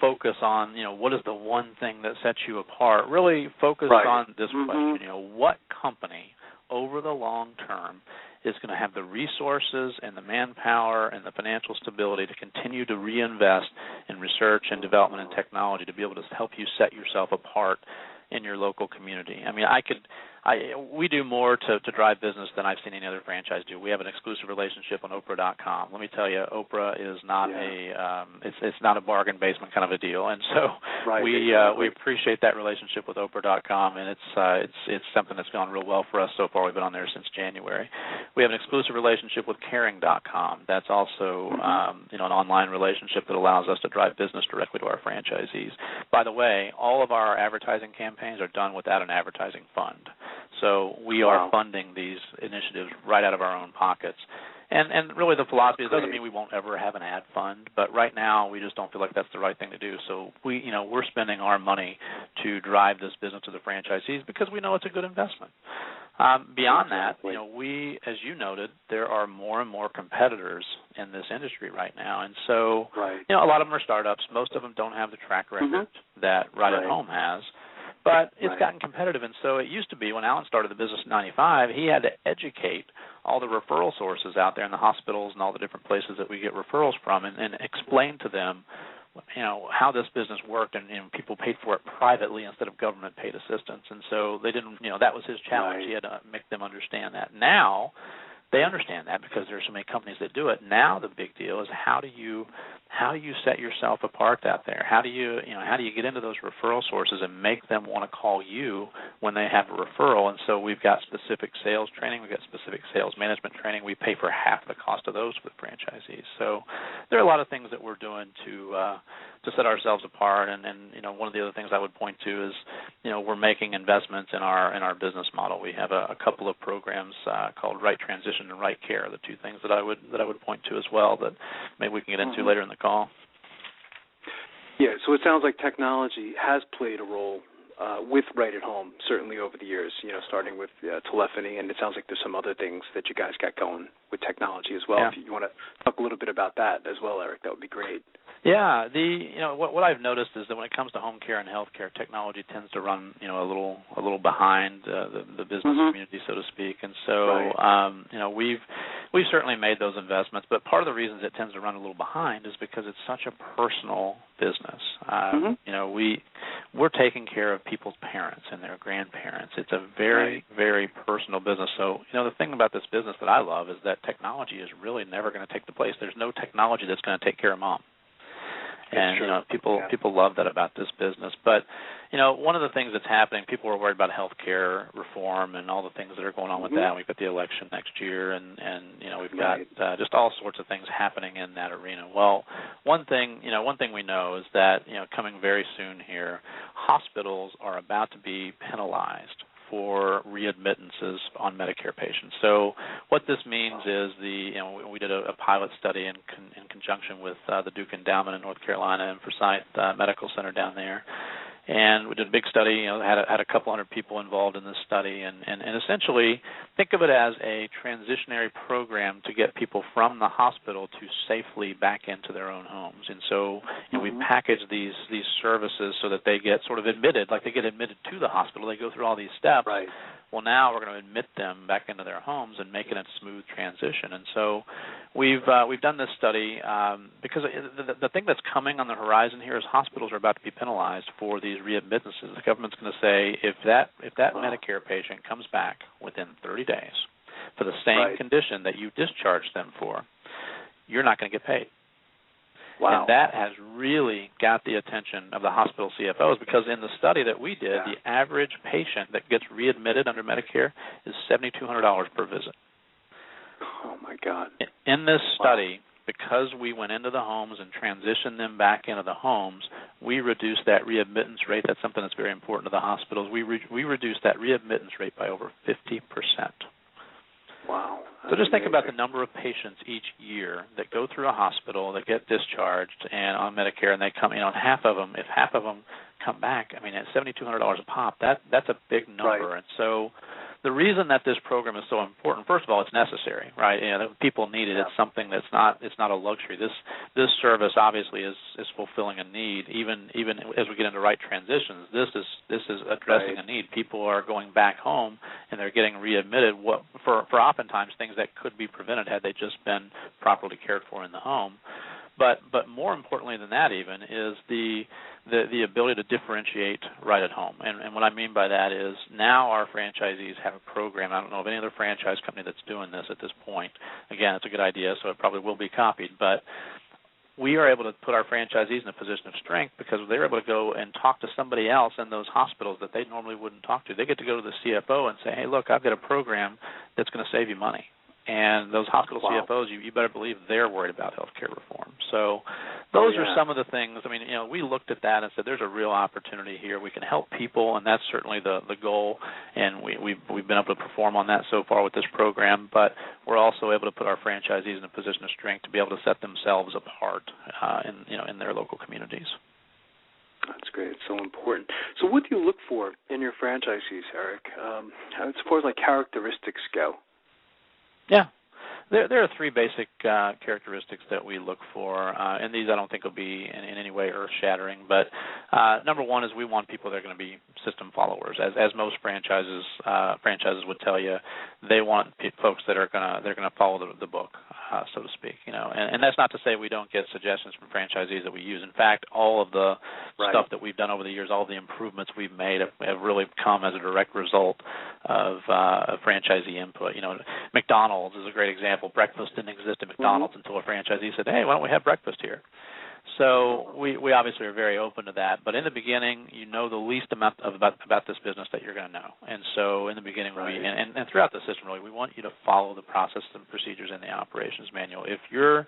focus on, what is the one thing that sets you apart. Really focus on this question, what company over the long term is going to have the resources and the manpower and the financial stability to continue to reinvest in research and development and technology to be able to help you set yourself apart in your local community. I mean, we do more to drive business than I've seen any other franchise do. We have an exclusive relationship on Oprah.com. Let me tell you, Oprah is not it's not a bargain basement kind of a deal, and so we appreciate that relationship with Oprah.com, and it's something that's gone real well for us so far. We've been on there since January. We have an exclusive relationship with Caring.com. That's also an online relationship that allows us to drive business directly to our franchisees. By the way, all of our advertising campaigns are done without an advertising fund. So we are funding these initiatives right out of our own pockets. And really the philosophy doesn't mean we won't ever have an ad fund, but right now we just don't feel like that's the right thing to do. So we're spending our money to drive this business to the franchisees because we know it's a good investment. Beyond that, we, as you noted, there are more and more competitors in this industry right now. And so, a lot of them are startups. Most of them don't have the track record that Right at Home has. But it's gotten competitive, and so it used to be when Allen started the business in 95, he had to educate all the referral sources out there in the hospitals and all the different places that we get referrals from and explain to them, how this business worked, and people paid for it privately instead of government-paid assistance. And so they didn't, that was his challenge. He had to make them understand that. Now they understand that because there are so many companies that do it. Now the big deal is how do you set yourself apart out there? How do you get into those referral sources and make them want to call you when they have a referral? And so we've got specific sales training, we've got specific sales management training. We pay for half the cost of those for the franchisees. So there are a lot of things that we're doing to set ourselves apart. And one of the other things I would point to is we're making investments in our business model. We have a couple of programs called Right Transition and Right Care, the two things that I would point to as well that maybe we can get into later in the call. Yeah, so it sounds like technology has played a role with Right at Home, certainly over the years, starting with telephony, and it sounds like there's some other things that you guys got going with technology as well. Yeah. If you want to talk a little bit about that as well, Eric, that would be great. Yeah, what I've noticed is that when it comes to home care and healthcare, technology tends to run a little behind the business community, so to speak. And so we've certainly made those investments, but part of the reasons it tends to run a little behind is because it's such a personal business. We're taking care of people's parents and their grandparents. It's a very, very personal business. So the thing about this business that I love is that technology is really never going to take the place. There's no technology that's going to take care of mom. And people love that about this business. But one of the things that's happening, people are worried about health care reform and all the things that are going on with that. We've got the election next year, and we've got just all sorts of things happening in that arena. Well, one thing we know is that coming very soon here, hospitals are about to be penalized for readmittances on Medicare patients. So what this means is we did a pilot study in conjunction with the Duke Endowment in North Carolina and Forsyth Medical Center down there. And we did a big study, had a couple hundred people involved in this study, and essentially think of it as a transitionary program to get people from the hospital to safely back into their own homes. And so we package these services so that they get sort of admitted, like they get admitted to the hospital. They go through all these steps. Right. Well, now we're going to admit them back into their homes and make it a smooth transition. And so we've done this study because the thing that's coming on the horizon here is hospitals are about to be penalized for these readmittances. The government's going to say if that Medicare patient comes back within 30 days for the same condition that you discharged them for, you're not going to get paid. Wow. And that has really got the attention of the hospital CFOs because in the study that we did, the average patient that gets readmitted under Medicare is $7,200 per visit. Oh, my God. In this study, because we went into the homes and transitioned them back into the homes, we reduced that readmittance rate. That's something that's very important to the hospitals. We reduced that readmittance rate by over 50%. Wow. So just think about the number of patients each year that go through a hospital that get discharged and on Medicare, and they come, if half of them come back, at $7,200 a pop, that's a big number. Right. And so the reason that this program is so important, first of all, it's necessary, right? People need it. It's something that's not a luxury. This service obviously is fulfilling a need. Even as we get into right transitions, this is addressing a need. People are going back home and they're getting readmitted for oftentimes things that could be prevented had they just been properly cared for in the home. But more importantly than that even is the ability to differentiate right at home. And what I mean by that is now our franchisees have a program. I don't know of any other franchise company that's doing this at this point. Again, it's a good idea, so it probably will be copied. But we are able to put our franchisees in a position of strength because they're able to go and talk to somebody else in those hospitals that they normally wouldn't talk to. They get to go to the CFO and say, hey, look, I've got a program that's going to save you money. And those hospital CFOs, you better believe they're worried about health care reform. So those are some of the things. We looked at that and said there's a real opportunity here. We can help people, and that's certainly the goal. And we've been able to perform on that so far with this program. But we're also able to put our franchisees in a position of strength to be able to set themselves apart in their local communities. That's great. It's so important. So what do you look for in your franchisees, Eric, as far as characteristics go? Yeah. There are three basic characteristics that we look for, and these I don't think will be in any way earth-shattering. But number one is we want people that are going to be system followers, as most franchises would tell you. They want folks that are going to follow the book, so to speak. And that's not to say we don't get suggestions from franchisees that we use. In fact, all of the stuff that we've done over the years, all of the improvements we've made have really come as a direct result of franchisee input. McDonald's is a great example. Breakfast didn't exist at McDonald's until a franchisee said, hey, why don't we have breakfast here? So we obviously are very open to that. But in the beginning, you know the least amount about this business that you're going to know. And so in the beginning, and throughout the system, really, we want you to follow the process and procedures in the operations manual. If your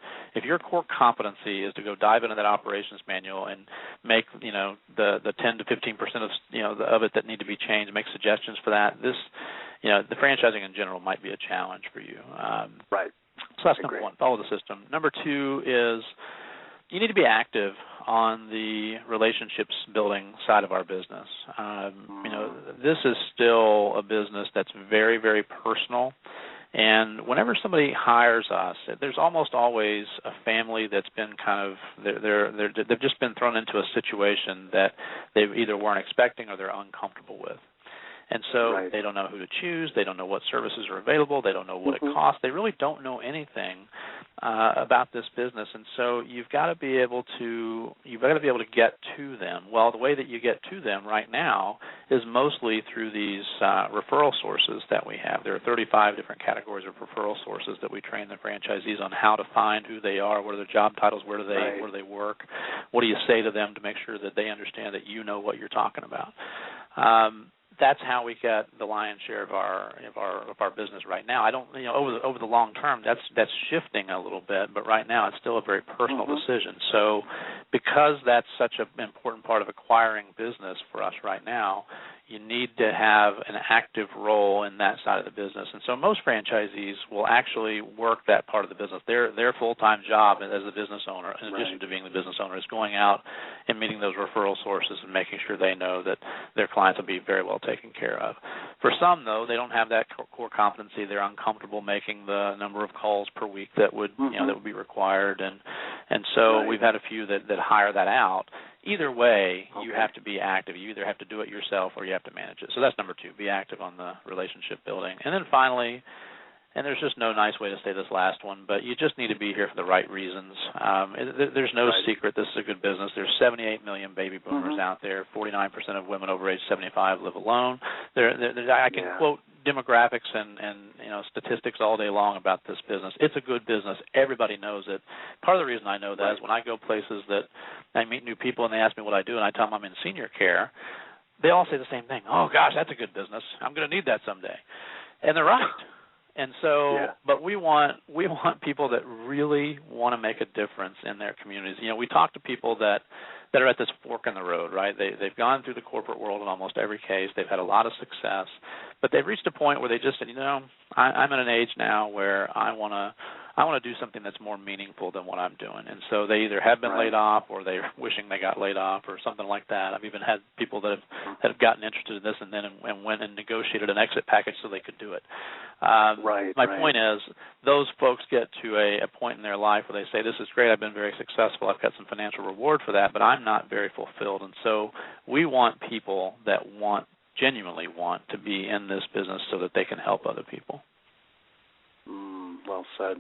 core competency is to go dive into that operations manual and make the 10 to 15% of it that need to be changed, make suggestions for that, the franchising in general might be a challenge for you. So that's number one, follow the system. Number two is you need to be active on the relationships building side of our business. This is still a business that's very, very personal. And whenever somebody hires us, there's almost always a family that's been they've just been thrown into a situation that they either weren't expecting or they're uncomfortable with. And so they don't know who to choose. They don't know what services are available. They don't know what it costs. They really don't know anything this business, and so you've got to be able to get to them. Well, the way that you get to them right now is mostly through these referral sources that we have. There are 35 different categories of referral sources that we train the franchisees on how to find who they are, what are their job titles, where do they work, what do you say to them to make sure that they understand that you know what you're talking about. That's how we get the lion's share of our business right now. I don't, over the long term, that's shifting a little bit, but right now it's still a very personal decision. So, because that's such an important part of acquiring business for us right now, you need to have an active role in that side of the business. And so most franchisees will actually work that part of the business. Their full-time job as a business owner, in addition to being the business owner, is going out and meeting those referral sources and making sure they know that their clients will be very well taken care of. For some, though, they don't have that core competency. They're uncomfortable making the number of calls per week that would that would be required, and so we've had a few that hire that out. Either way, you have to be active. You either have to do it yourself or you have to manage it. So that's number 2, be active on the relationship building. And then finally, and there's just no nice way to say this last one, but you just need to be here for the right reasons. There's no secret this is a good business. There's 78 million baby boomers out there. 49% of women over age 75 live alone. I can quote demographics and statistics all day long about this business. It's a good business. Everybody knows it. Part of the reason I know that is when I go places that I meet new people and they ask me what I do and I tell them I'm in senior care, they all say the same thing. Oh, gosh, that's a good business. I'm going to need that someday. And they're right. And so, but we want people that really want to make a difference in their communities. We talk to people that are at this fork in the road, right? They've gone through the corporate world in almost every case. They've had a lot of success, but they've reached a point where they just said, I'm at an age now where I want to do something that's more meaningful than what I'm doing. And so they either have been laid off or they're wishing they got laid off or something like that. I've even had people that have gotten interested in this and then went and negotiated an exit package so they could do it. My point is those folks get to a point in their life where they say, this is great, I've been very successful, I've got some financial reward for that, but I'm not very fulfilled. And so we want people that genuinely want to be in this business so that they can help other people. Well said.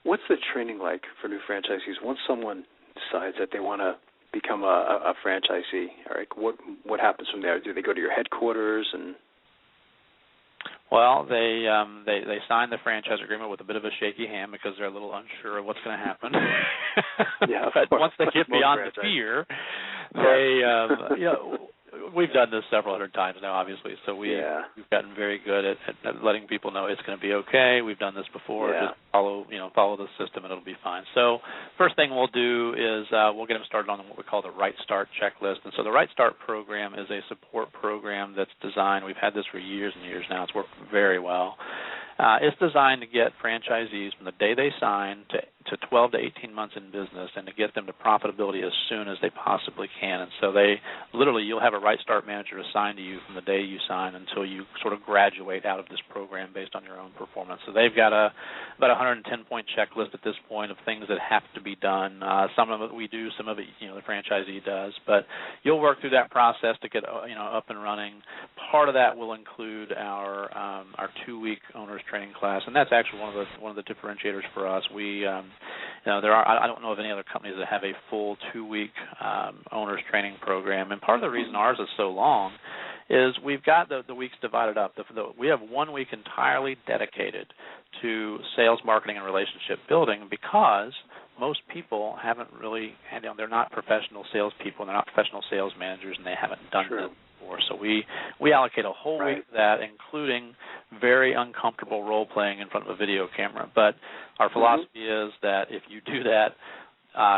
What's the training like for new franchisees once someone decides that they want to become a franchisee? All right, what happens from there? Do they go to your headquarters and? Well, they sign the franchise agreement with a bit of a shaky hand because they're a little unsure of what's going to happen. But once they get beyond the fear, they we've done this several hundred times now, obviously, so we've gotten very good at letting people know it's going to be okay. We've done this before. Just follow the system and it'll be fine. So first thing we'll do is we'll get them started on what we call the Right Start checklist. And so the Right Start program is a support program that's designed. We've had this for years and years now. It's worked very well. It's designed to get franchisees from the day they sign to 12 to 18 months in business and to get them to profitability as soon as they possibly can. And so you'll have a Right Start manager assigned to you from the day you sign until you sort of graduate out of this program based on your own performance. So they've got about a 110-point checklist at this point of things that have to be done. Some of it we do, some of it the franchisee does. But you'll work through that process to get up and running. Part of that will include our 2-week owners training class, and that's actually one of the differentiators for us. We I don't know of any other companies that have a full 2-week owners training program, and part of the reason ours is so long is we've got the weeks divided up. We have 1 week entirely dedicated to sales, marketing, and relationship building because most people haven't really, they're not professional salespeople, they're not professional sales managers, and they haven't done this before. So we allocate a whole week to that, including very uncomfortable role-playing in front of a video camera. But our philosophy is that if you do that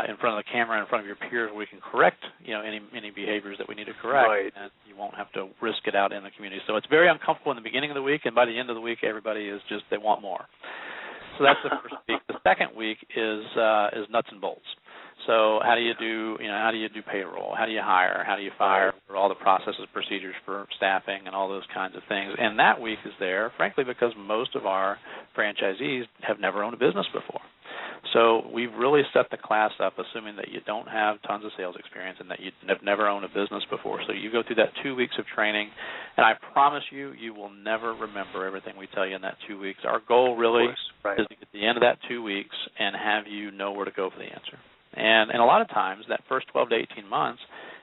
in front of the camera, in front of your peers, we can correct any behaviors that we need to correct, and you won't have to risk it out in the community. So it's very uncomfortable in the beginning of the week, and by the end of the week, everybody is just, they want more. So that's the first week. The second week is nuts and bolts. So how do you do payroll? How do you hire? How do you fire? All the processes, procedures for staffing, and all those kinds of things. And that week is there, frankly, because most of our franchisees have never owned a business before. So we've really set the class up assuming that you don't have tons of sales experience and that you have never owned a business before. So you go through that 2 weeks of training, and I promise you will never remember everything we tell you in that 2 weeks. Our goal really is to get the end of that 2 weeks and have you know where to go for the answer. And a lot of times, that first 12 to 18 months,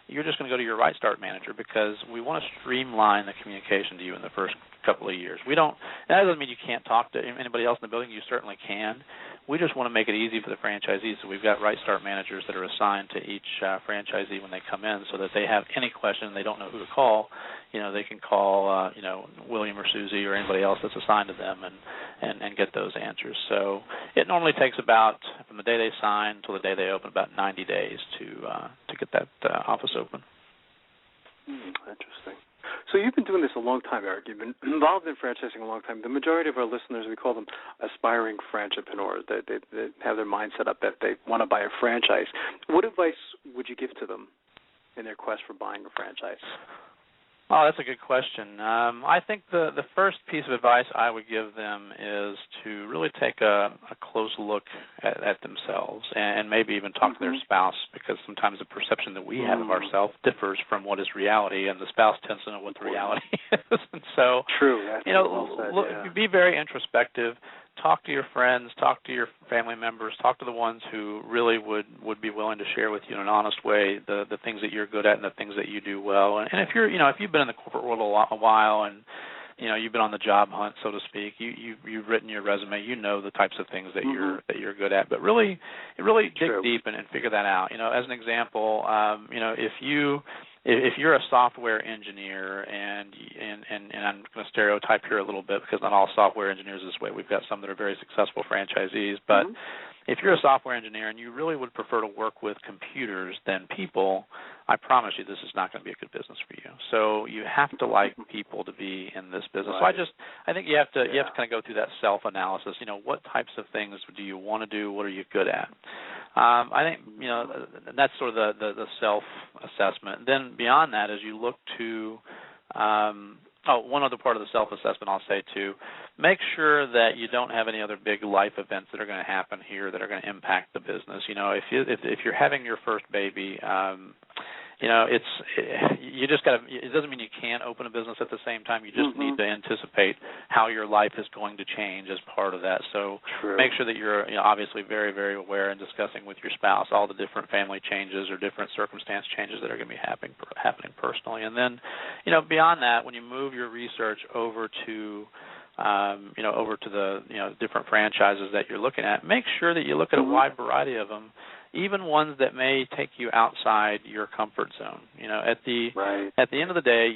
you're just going to go to your Right Start manager because we want to streamline the communication to you in the first couple of years. That doesn't mean you can't talk to anybody else in the building. You certainly can. We just want to make it easy for the franchisees. So we've got Right Start managers that are assigned to each franchisee when they come in, so that they have any question and they don't know who to call. They can call William or Susie or anybody else that's assigned to them and get those answers. So it normally takes about, from the day they sign until the day they open, about 90 days to get that office open. Interesting. So you've been doing this a long time, Eric. You've been involved in franchising a long time. The majority of our listeners, we call them aspiring franchipreneurs. They have their mind set up that they want to buy a franchise. What advice would you give to them in their quest for buying a franchise? Oh, that's a good question. I think the first piece of advice I would give them is to really take a close look at themselves and maybe even talk to their spouse, because sometimes the perception that we have of ourselves differs from what is reality, and the spouse tends to know what the reality is. And so, true. That's well said, be very introspective. Talk to your friends, talk to your family members, talk to the ones who really would be willing to share with you in an honest way the things that you're good at and the things that you do well. And if you've been in the corporate world a while and you've been on the job hunt, so to speak, you've written your resume, you know the types of things that you're good at. But really dig deep and figure that out. As an example, if you're a software engineer, and I'm going to stereotype here a little bit because not all software engineers are this way. We've got some that are very successful franchisees, but if you're a software engineer and you really would prefer to work with computers than people, I promise you this is not going to be a good business for you. So you have to like people to be in this business. Right. So I think you have to kind of go through that self-analysis. What types of things do you want to do? What are you good at? I think that's sort of the self-assessment. Then beyond that, as you look to one other part of the self-assessment I'll say too, make sure that you don't have any other big life events that are going to happen here that are going to impact the business. If you're having your first baby, you just got to. It doesn't mean you can't open a business at the same time. You just need to anticipate how your life is going to change as part of that. So make sure that you're obviously very, very aware and discussing with your spouse all the different family changes or different circumstance changes that are going to be happening personally. And then, beyond that, when you move your research over to the different franchises that you're looking at, make sure that you look at a wide variety of them, even ones that may take you outside your comfort zone. At the end of the day,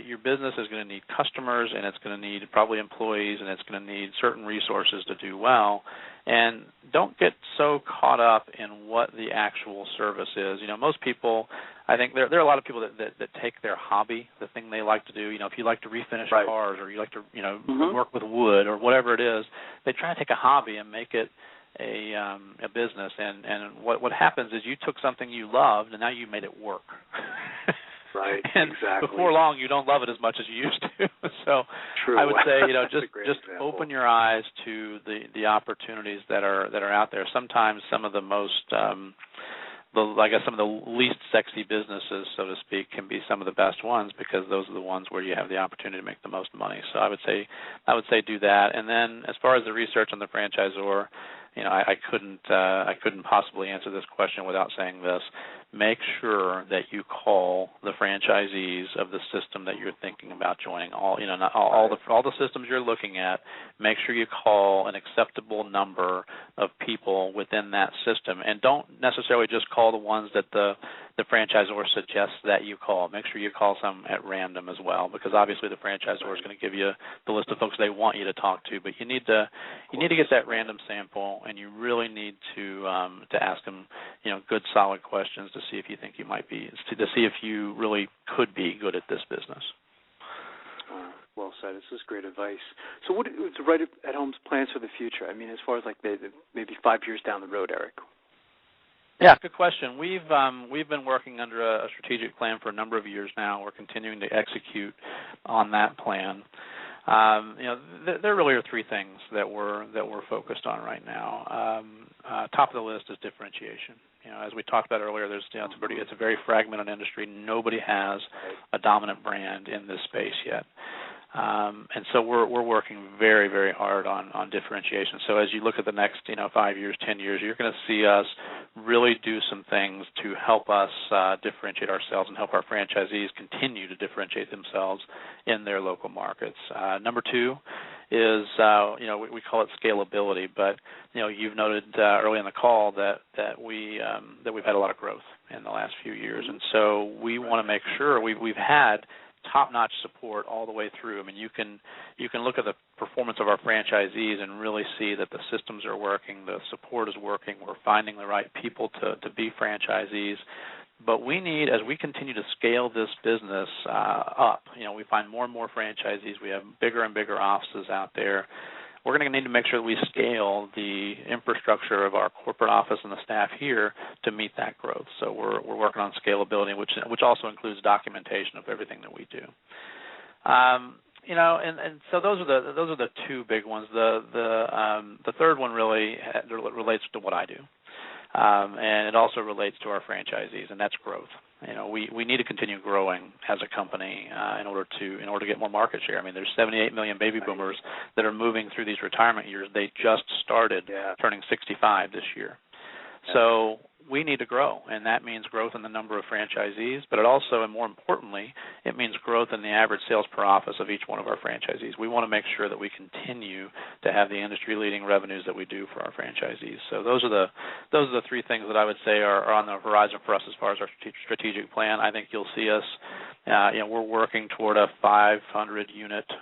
your business is going to need customers, and it's going to need probably employees, and it's going to need certain resources to do well. And don't get so caught up in what the actual service is. Most people, I think there are a lot of people that take their hobby, the thing they like to do. If you like to refinish cars, or you like to work with wood or whatever it is, they try to take a hobby and make it a business, and what happens is you took something you loved and now you made it work. Right. And exactly. Before long, you don't love it as much as you used to. So I would say, just open your eyes to the opportunities that are out there. Sometimes some of the most some of the least sexy businesses, so to speak, can be some of the best ones, because those are the ones where you have the opportunity to make the most money. So I would say do that. And then as far as the research on the franchisor, I couldn't possibly answer this question without saying this. Make sure that you call the franchisees of the system that you're thinking about joining. All the systems you're looking at, make sure you call an acceptable number of people within that system, and don't necessarily just call the ones that the franchisor suggests that you call. Make sure you call some at random as well, because obviously the franchisor is going to give you the list of folks they want you to talk to, but you need to get that random sample, and you really need to ask them good solid questions to see if you think you might be, to see if you really could be good at this business. Well said. This is great advice. So what is Right at Home's plans for the future? I mean, as far as like maybe 5 years down the road, Eric? Yeah, good question. We've been working under a strategic plan for a number of years now. We're continuing to execute on that plan. There really are three things that we're focused on right now. Top of the list is differentiation. As we talked about earlier, it's a very fragmented industry. Nobody has a dominant brand in this space yet. And so we're working very, very hard on differentiation. So as you look at the next 5 years, 10 years, you're going to see us really do some things to help us differentiate ourselves and help our franchisees continue to differentiate themselves in their local markets. Number two is we call it scalability, but you've noted early in the call that we've had a lot of growth in the last few years, and so we want to make sure we've had top-notch support all the way through. I mean, you can look at the performance of our franchisees and really see that the systems are working, the support is working, we're finding the right people to be franchisees. But we need, as we continue to scale this business up, we find more and more franchisees, we have bigger and bigger offices out there. We're going to need to make sure that we scale the infrastructure of our corporate office and the staff here to meet that growth. So we're working on scalability, which also includes documentation of everything that we do. And so those are the two big ones. The third one really relates to what I do, and it also relates to our franchisees, and that's growth. We need to continue growing as a company in order to get more market share. I mean, there's 78 million baby boomers that are moving through these retirement years. They just started turning 65 this year. So we need to grow, and that means growth in the number of franchisees, but it also, and more importantly, it means growth in the average sales per office of each one of our franchisees. We want to make sure that we continue to have the industry-leading revenues that we do for our franchisees. So those are the three things that I would say are on the horizon for us as far as our strategic plan. I think you'll see us, we're working toward a 500-unit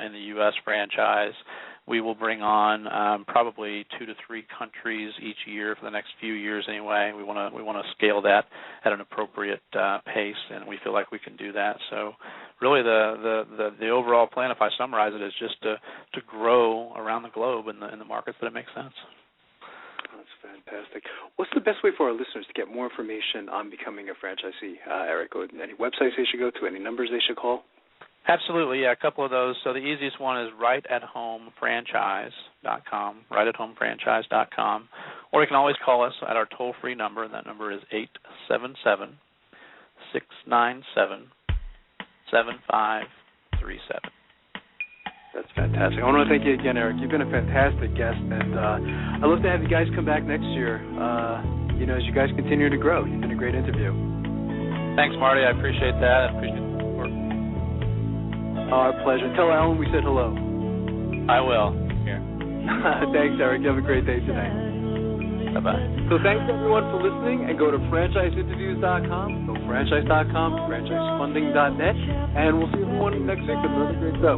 in the U.S. franchise. We will bring on probably 2 to 3 countries each year for the next few years anyway. We want to scale that at an appropriate pace, and we feel like we can do that. So really the overall plan, if I summarize it, is just to grow around the globe in the markets that it makes sense. That's fantastic. What's the best way for our listeners to get more information on becoming a franchisee, Eric? Any websites they should go to, any numbers they should call? Absolutely, yeah, a couple of those. So the easiest one is rightathomefranchise.com, rightathomefranchise.com. Or you can always call us at our toll-free number, and that number is 877-697-7537. That's fantastic. I want to thank you again, Eric. You've been a fantastic guest, and I'd love to have you guys come back next year, as you guys continue to grow. You've been a great interview. Thanks, Marty. I appreciate that. I appreciate the support. Our pleasure. Tell Allen we said hello. I will. Here. Thanks, Eric. You have a great day today. Bye-bye. So thanks, everyone, for listening, and go to franchiseinterviews.com, go franchise.com, franchisefunding.net, and we'll see everyone next week with another great show.